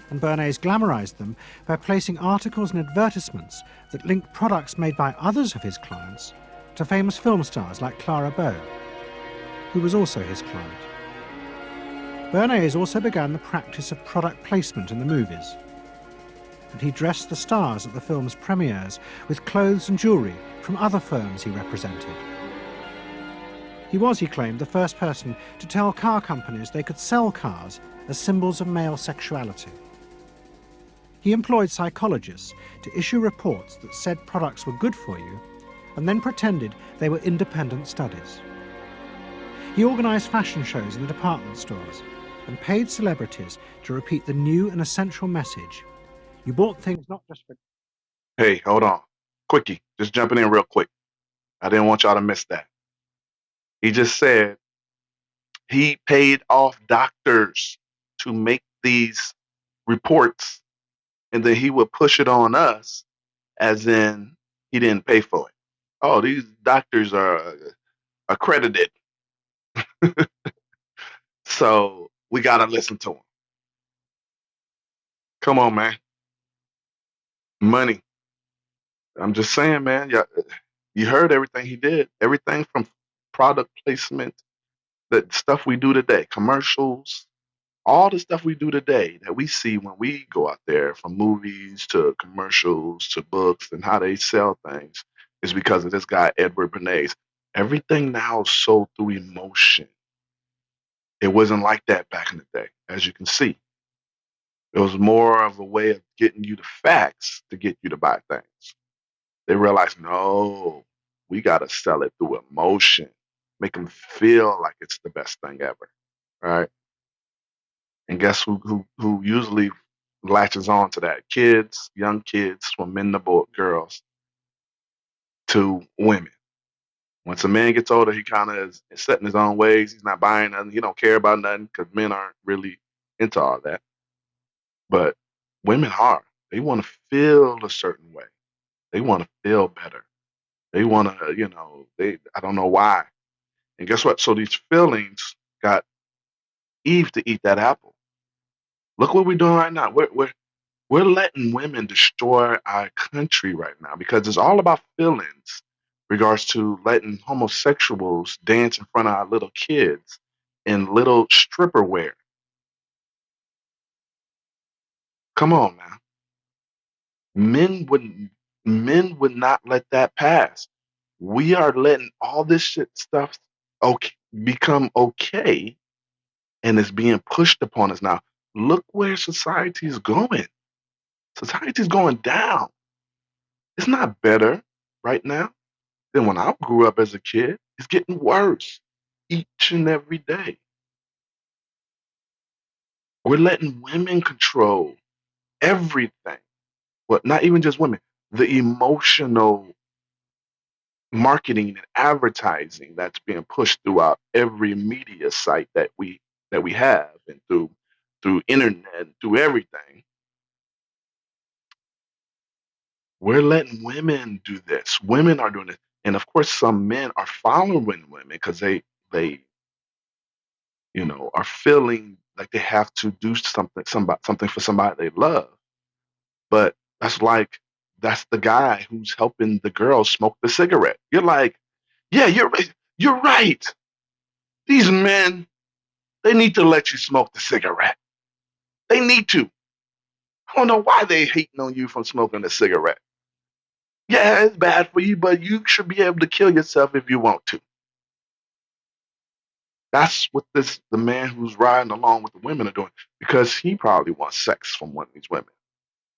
and Bernays glamorized them by placing articles and advertisements that linked products made by others of his clients to famous film stars like Clara Bow, who was also his client. Bernays also began the practice of product placement in the movies, and he dressed the stars at the film's premieres with clothes and jewelry from other firms he represented. He was, he claimed, the first person to tell car companies they could sell cars as symbols of male sexuality. He employed psychologists to issue reports that said products were good for you, and then pretended they were independent studies. He organized fashion shows in the department stores and paid celebrities to repeat the new and essential message: You bought things not just for... Hey, hold on. Quickie, just jumping in real quick. I didn't want y'all to miss that. He just said he paid off doctors to make these reports, and then he would push it on us as in he didn't pay for it. Oh, these doctors are accredited, so we got to listen to them. Come on, man. Money. I'm just saying, man. Yeah, you heard everything he did. Everything from product placement, the stuff we do today, commercials, all the stuff we do today that we see when we go out there, from movies to commercials to books and how they sell things, is because of this guy, Edward Bernays. Everything now is sold through emotion. It wasn't like that back in the day, as you can see. It was more of a way of getting you the facts to get you to buy things. They realized, no, we got to sell it through emotion, make them feel like it's the best thing ever, right? And guess who usually latches on to that? Kids, young kids, from men to girls to women. Once a man gets older, he kind of is set in his own ways. He's not buying nothing. He don't care about nothing because men aren't really into all that. But women are. They want to feel a certain way. They want to feel better. They want to, I don't know why. And guess what? So these feelings got Eve to eat that apple. Look what we're doing right now. We're letting women destroy our country right now because it's all about feelings, regards to letting homosexuals dance in front of our little kids in little stripper wear. Come on now. Men would not let that pass. We are letting all this shit stuff okay, become okay, and it's being pushed upon us now. Look where society is going. Society is going down. It's not better right now than when I grew up as a kid. It's getting worse each and every day. We're letting women control everything. Well, not even just women, the emotional marketing and advertising that's being pushed throughout every media site that we have, and through internet and through everything. We're letting women do this. Women are doing it. And of course some men are following women because they are feeling like they have to do something for somebody they love. But that's the guy who's helping the girl smoke the cigarette. You're like, yeah, you're right. You're right. These men, they need to let you smoke the cigarette. They need to. I don't know why they hating on you from smoking a cigarette. Yeah, it's bad for you, but you should be able to kill yourself if you want to. That's what the man who's riding along with the women are doing, because he probably wants sex from one of these women.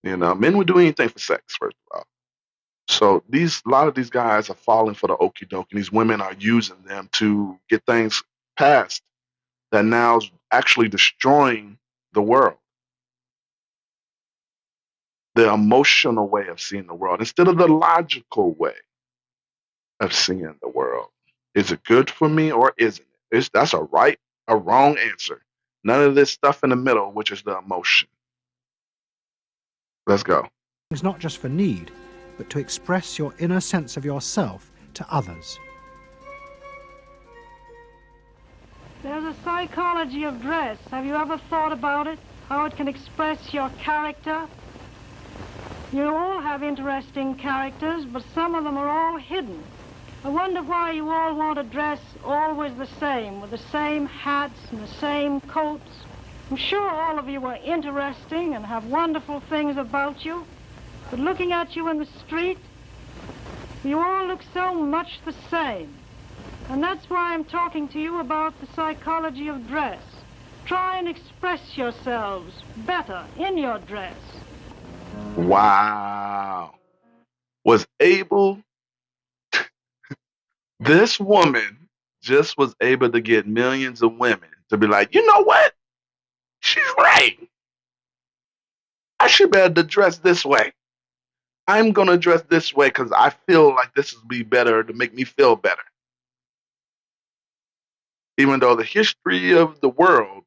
Men would do anything for sex, first of all. So a lot of these guys are falling for the okie doke, and these women are using them to get things passed that now is actually destroying the world. The emotional way of seeing the world instead of the logical way of seeing the world. Is it good for me or isn't it? That's a right or wrong answer. None of this stuff in the middle, which is the emotion. Let's go. It's not just for need, but to express your inner sense of yourself to others. There's a psychology of dress. Have you ever thought about it? How it can express your character? You all have interesting characters, but some of them are all hidden. I wonder why you all want to dress always the same, with the same hats and the same coats. I'm sure all of you are interesting and have wonderful things about you, but looking at you in the street, you all look so much the same. And that's why I'm talking to you about the psychology of dress. Try and express yourselves better in your dress. Wow. Was able, this woman just was able to get millions of women to be like, you know what? She's right. I should be able to dress this way. I'm going to dress this way because I feel like this would be better to make me feel better. Even though the history of the world,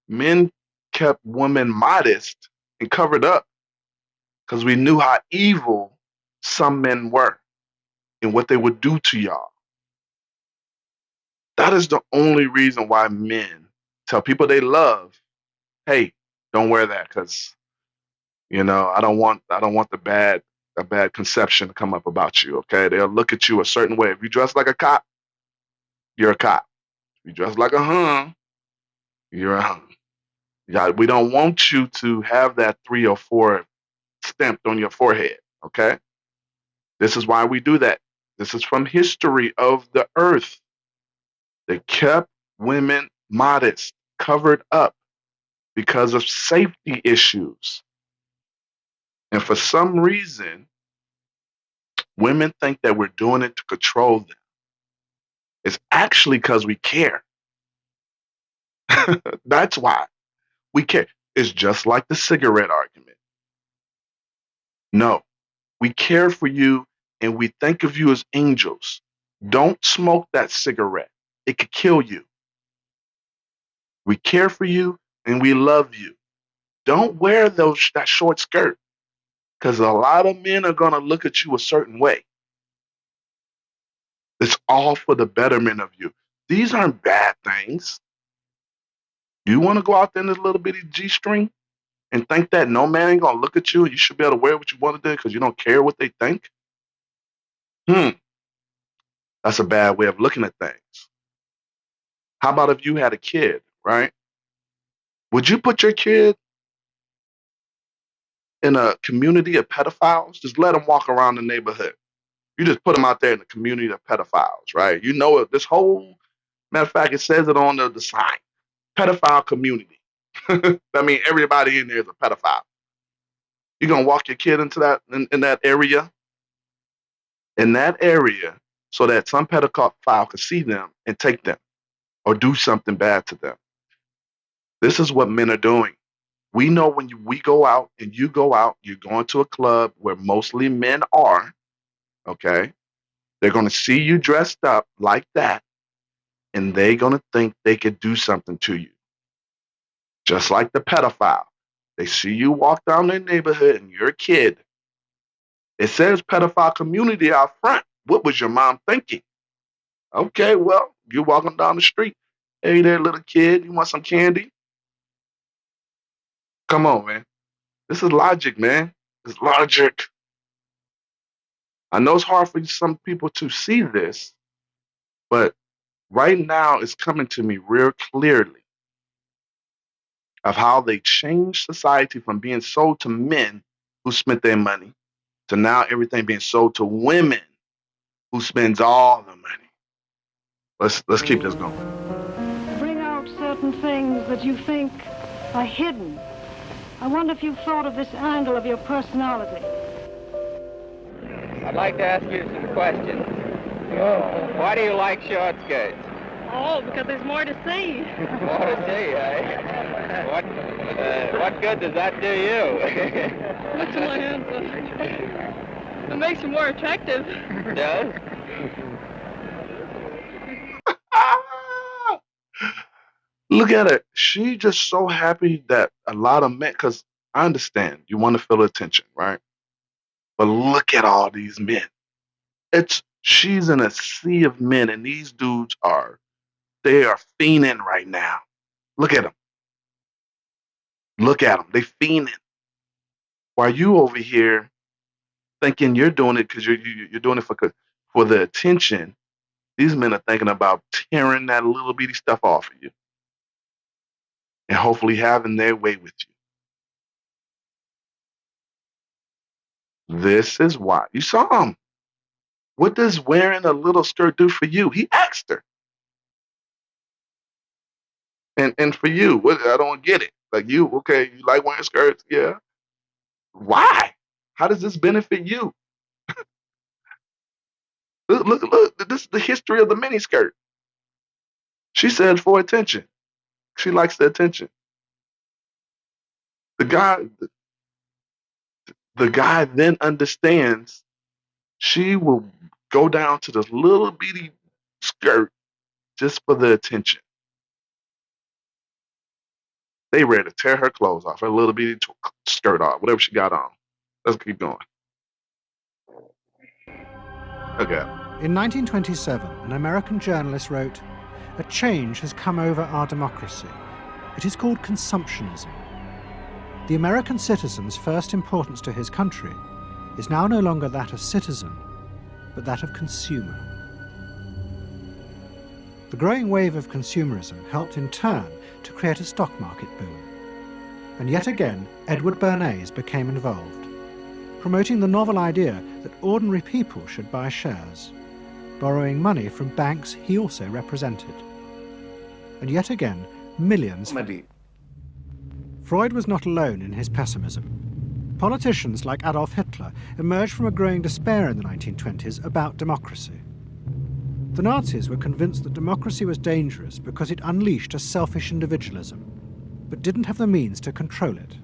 men kept women modest and covered up because we knew how evil some men were and what they would do to y'all. That is the only reason why men tell people they love, hey, don't wear that because I don't want a bad conception to come up about you. Okay, they'll look at you a certain way. If you dress like a cop, you're a cop. If you dress like a hun, you're a hun. Yeah, we don't want you to have that 304 stamped on your forehead. Okay, this is why we do that. This is from history of the earth. They kept women modest, covered up because of safety issues. And for some reason, women think that we're doing it to control them. It's actually because we care. That's why we care. It's just like the cigarette argument. No, we care for you and we think of you as angels. Don't smoke that cigarette. It could kill you. We care for you and we love you. Don't wear that short skirt because a lot of men are going to look at you a certain way. It's all for the betterment of you. These aren't bad things. You want to go out there in this little bitty G string and think that no man ain't gonna look at you and you should be able to wear what you want to do because you don't care what they think? That's a bad way of looking at things. How about if you had a kid, right? Would you put your kid in a community of pedophiles? Just let them walk around the neighborhood. You just put them out there in the community of pedophiles, right? You know this whole matter of fact, it says it on the sign. Pedophile community. I mean, everybody in there is a pedophile. You're gonna walk your kid into that in that area, so that some pedophile could see them and take them or do something bad to them. This is what men are doing. We know when we go out and you go out, you're going to a club where mostly men are, okay? They're going to see you dressed up like that, and they're going to think they could do something to you. Just like the pedophile. They see you walk down their neighborhood and you're a kid. It says pedophile community out front. What was your mom thinking? Okay, well, you're walking down the street. Hey there, little kid, you want some candy? Come on, man. This is logic, man. It's logic. I know it's hard for some people to see this, but right now it's coming to me real clearly of how they changed society from being sold to men who spent their money to now everything being sold to women who spends all the money. Let's keep this going. Bring out certain things that you think are hidden. I wonder if you've thought of this angle of your personality. I'd like to ask you some questions. Why do you like short skirts? Oh, because there's more to see. More to see, eh? What good does that do you? What's my answer? It makes you more attractive. It does? Look at it. She just so happy that a lot of men, because I understand you want to feel attention, right? But look at all these men. She's in a sea of men, and these dudes they are fiending right now. Look at them. Look at them. They fiending. While you over here thinking you're doing it because you're doing it for the attention, these men are thinking about tearing that little bitty stuff off of you and hopefully having their way with you. This is why. You saw him. What does wearing a little skirt do for you? He asked her. And for you, I don't get it. Like you, okay, you like wearing skirts, yeah. Why? How does this benefit you? Look, this is the history of the miniskirt. She said for attention. She likes the attention. The guy, The guy then understands she will go down to this little bitty skirt just for the attention. They ready to tear her clothes off, her little bitty skirt off, whatever she got on. Let's keep going. Okay. In 1927, an American journalist wrote, "A change has come over our democracy. It is called consumptionism. The American citizen's first importance to his country is now no longer that of citizen, but that of consumer." The growing wave of consumerism helped in turn to create a stock market boom. And yet again, Edward Bernays became involved, promoting the novel idea that ordinary people should buy shares, borrowing money from banks he also represented. And yet again, millions... Freud was not alone in his pessimism. Politicians like Adolf Hitler emerged from a growing despair in the 1920s about democracy. The Nazis were convinced that democracy was dangerous because it unleashed a selfish individualism, but didn't have the means to control it.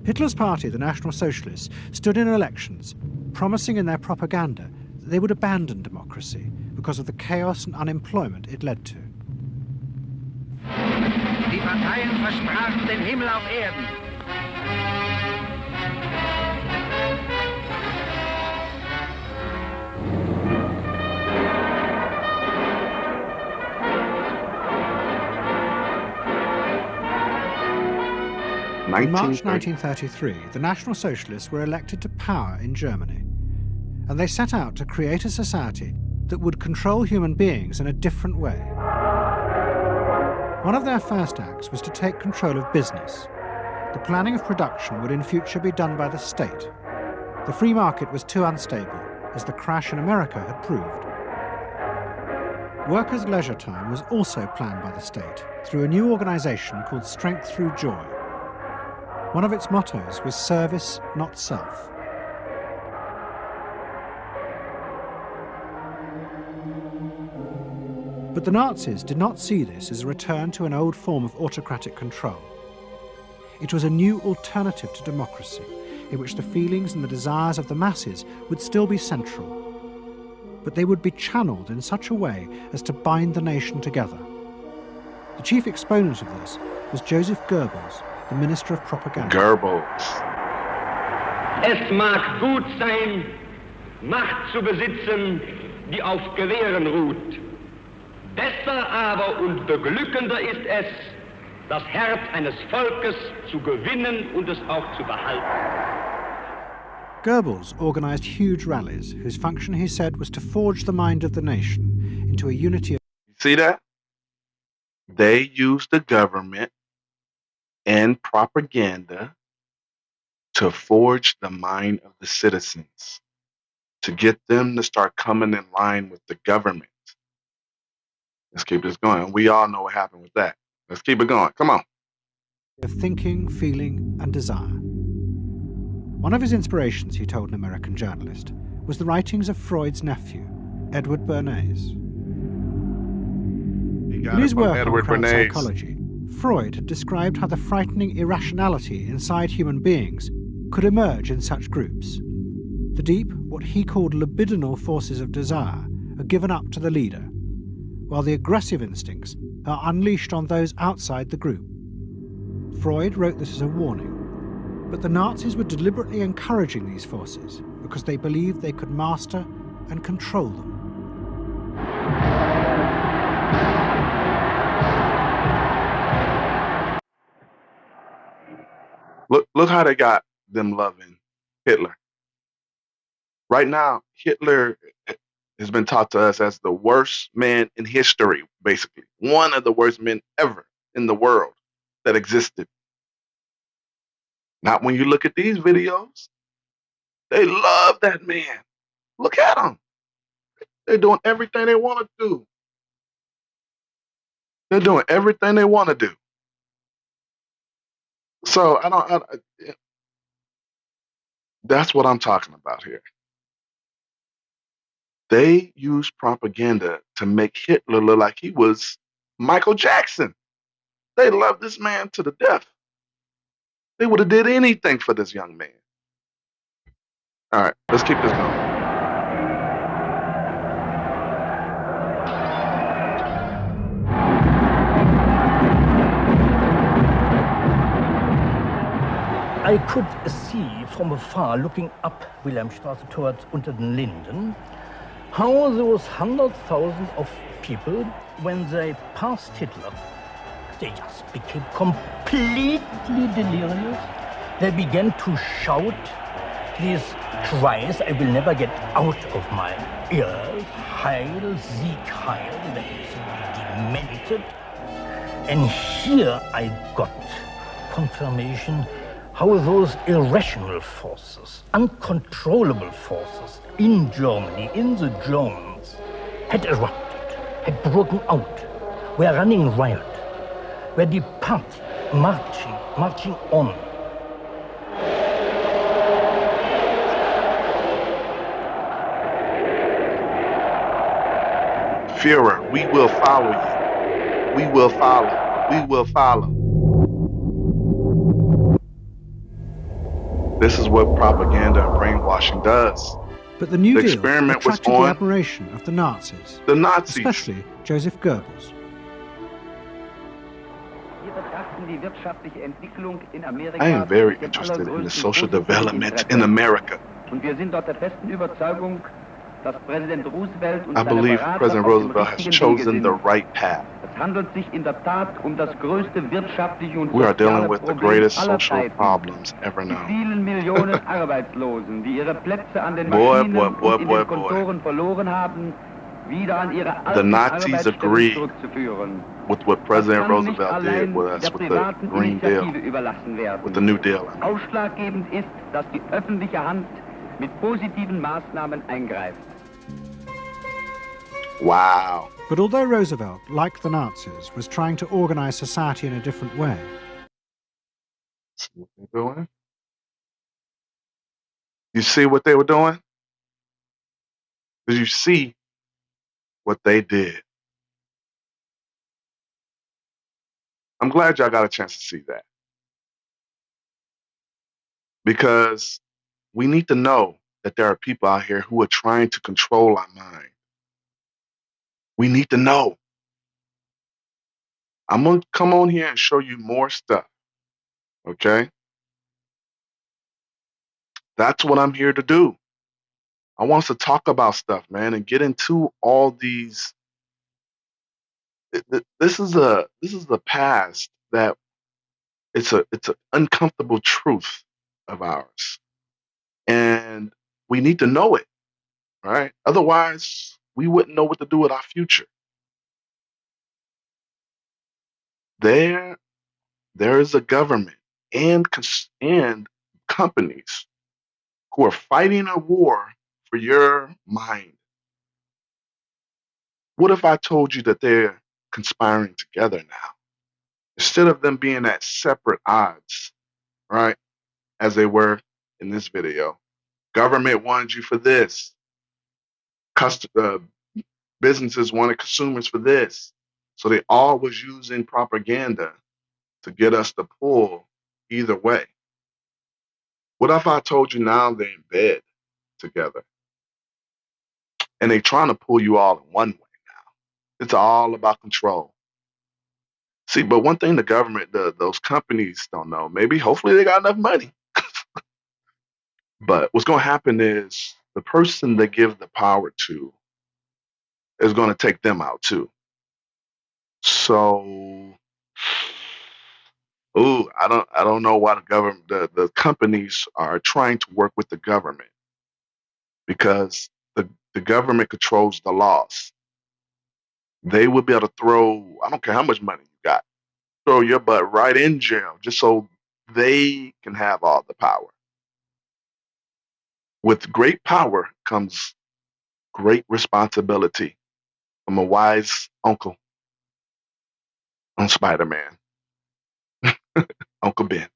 Hitler's party, the National Socialists, stood in elections, promising in their propaganda that they would abandon democracy because of the chaos and unemployment it led to. Die Parteien versprachen den Himmel auf Erden. In March 1933, the National Socialists were elected to power in Germany, and they set out to create a society that would control human beings in a different way. One of their first acts was to take control of business. The planning of production would in future be done by the state. The free market was too unstable, as the crash in America had proved. Workers' leisure time was also planned by the state through a new organization called Strength Through Joy. One of its mottos was service, not self. But the Nazis did not see this as a return to an old form of autocratic control. It was a new alternative to democracy, in which the feelings and the desires of the masses would still be central, but they would be channeled in such a way as to bind the nation together. The chief exponent of this was Joseph Goebbels, the Minister of Propaganda. Goebbels. Es mag gut sein, Macht zu besitzen, die auf Gewehren ruht. Besser aber und beglückender ist es, das Herz eines Volkes zu gewinnen und es auch zu behalten. Goebbels organized huge rallies whose function, he said, was to forge the mind of the nation into a unity of... See that? They used the government and propaganda to forge the mind of the citizens, to get them to start coming in line with the government. Let's keep this going. We all know what happened with that. Let's keep it going. Come on. Of thinking, feeling, and desire. One of his inspirations, he told an American journalist, was the writings of Freud's nephew, Edward Bernays. In his work on crowd psychology, Freud had described how the frightening irrationality inside human beings could emerge in such groups. The deep, what he called libidinal forces of desire, are given up to the leader, while the aggressive instincts are unleashed on those outside the group. Freud wrote this as a warning, but the Nazis were deliberately encouraging these forces because they believed they could master and control them. Look how they got them loving Hitler. Right now, Hitler has been taught to us as the worst man in history, basically. One of the worst men ever in the world that existed. Not when you look at these videos. They love that man. Look at them. They're doing everything they want to do. They're doing everything they want to do. So that's what I'm talking about here. They use propaganda to make Hitler look like he was Michael Jackson. They love this man to the death. They would have did anything for this young man. All right, let's keep this going. I could see from afar, looking up Wilhelmstraße towards Unter den Linden, how those 100,000 of people, when they passed Hitler, they just became completely delirious. They began to shout these cries I will never get out of my ears. Heil, Sieg, Heil. They demented. And here I got confirmation how those irrational forces, uncontrollable forces in Germany, in the Germans, had erupted, had broken out, were running riot, were departing, marching on. Führer, we will follow you. We will follow. We will follow. This is what propaganda and brainwashing does. But the New Deal experiment was attracted the on admiration of the Nazis. The Nazis. Especially Joseph Goebbels. I am very interested in the social development in America. I believe President Roosevelt has chosen the right path. We are dealing with the greatest social problems ever known. Boy. The Nazis agreed with what President Roosevelt did with us with the Green Deal, with the New Deal. Ausschlaggebend ist, dass die öffentliche Hand mit positiven Maßnahmen eingreift. Wow. But although Roosevelt, like the Nazis, was trying to organize society in a different way, you see what they were doing? Did you see what they did? I'm glad y'all got a chance to see that. Because we need to know that there are people out here who are trying to control our mind. We need to know. I'm going to come on here and show you more stuff. Okay? That's what I'm here to do. I want us to talk about stuff, man, and get into all these. This is the past that it's an uncomfortable truth of ours, and we need to know it, right? Otherwise, we wouldn't know what to do with our future. There is a government and companies who are fighting a war for your mind. What if I told you that they're conspiring together now? Instead of them being at separate odds, right? As they were in this video. Government wanted you for this. Businesses wanted consumers for this. So they all was using propaganda to get us to pull either way. What if I told you now they're in bed together? And they trying to pull you all in one way now. It's all about control. See, but one thing the government, those companies don't know, maybe hopefully they got enough money. But what's going to happen is the person they give the power to is going to take them out too. So, I don't know why the government, the companies are trying to work with the government, because the government controls the laws. They would be able to throw, I don't care how much money you got, throw your butt right in jail just so they can have all the power. With great power comes great responsibility. I'm a wise uncle on Spider-Man, Uncle Ben.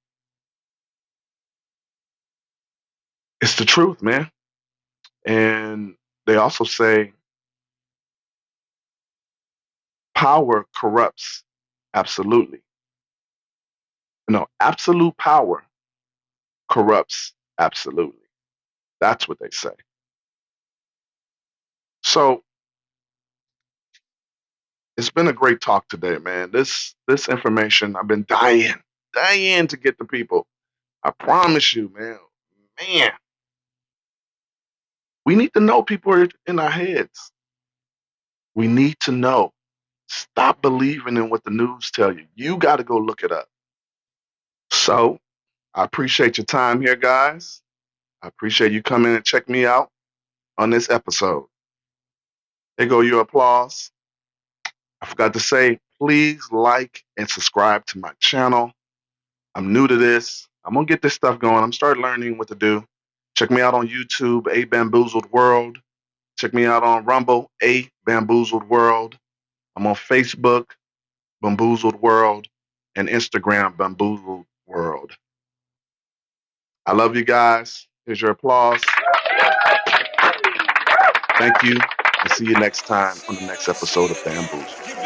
It's the truth, man. And they also say power corrupts absolutely. No, absolute power corrupts absolutely. That's what they say. So it's been a great talk today, man. This information I've been dying to get to people. I promise you, man. Man, we need to know people are in our heads. We need to know. Stop believing in what the news tell you. You got to go look it up. So I appreciate your time here, guys. I appreciate you coming and check me out on this episode. There go your applause. I forgot to say, please like and subscribe to my channel. I'm new to this. I'm gonna get this stuff going. I'm starting learning what to do. Check me out on YouTube, A Bamboozled World. Check me out on Rumble, A Bamboozled World. I'm on Facebook, Bamboozled World, and Instagram, Bamboozled World. I love you guys. Here's your applause. Thank you, and see you next time on the next episode of Bamboozled.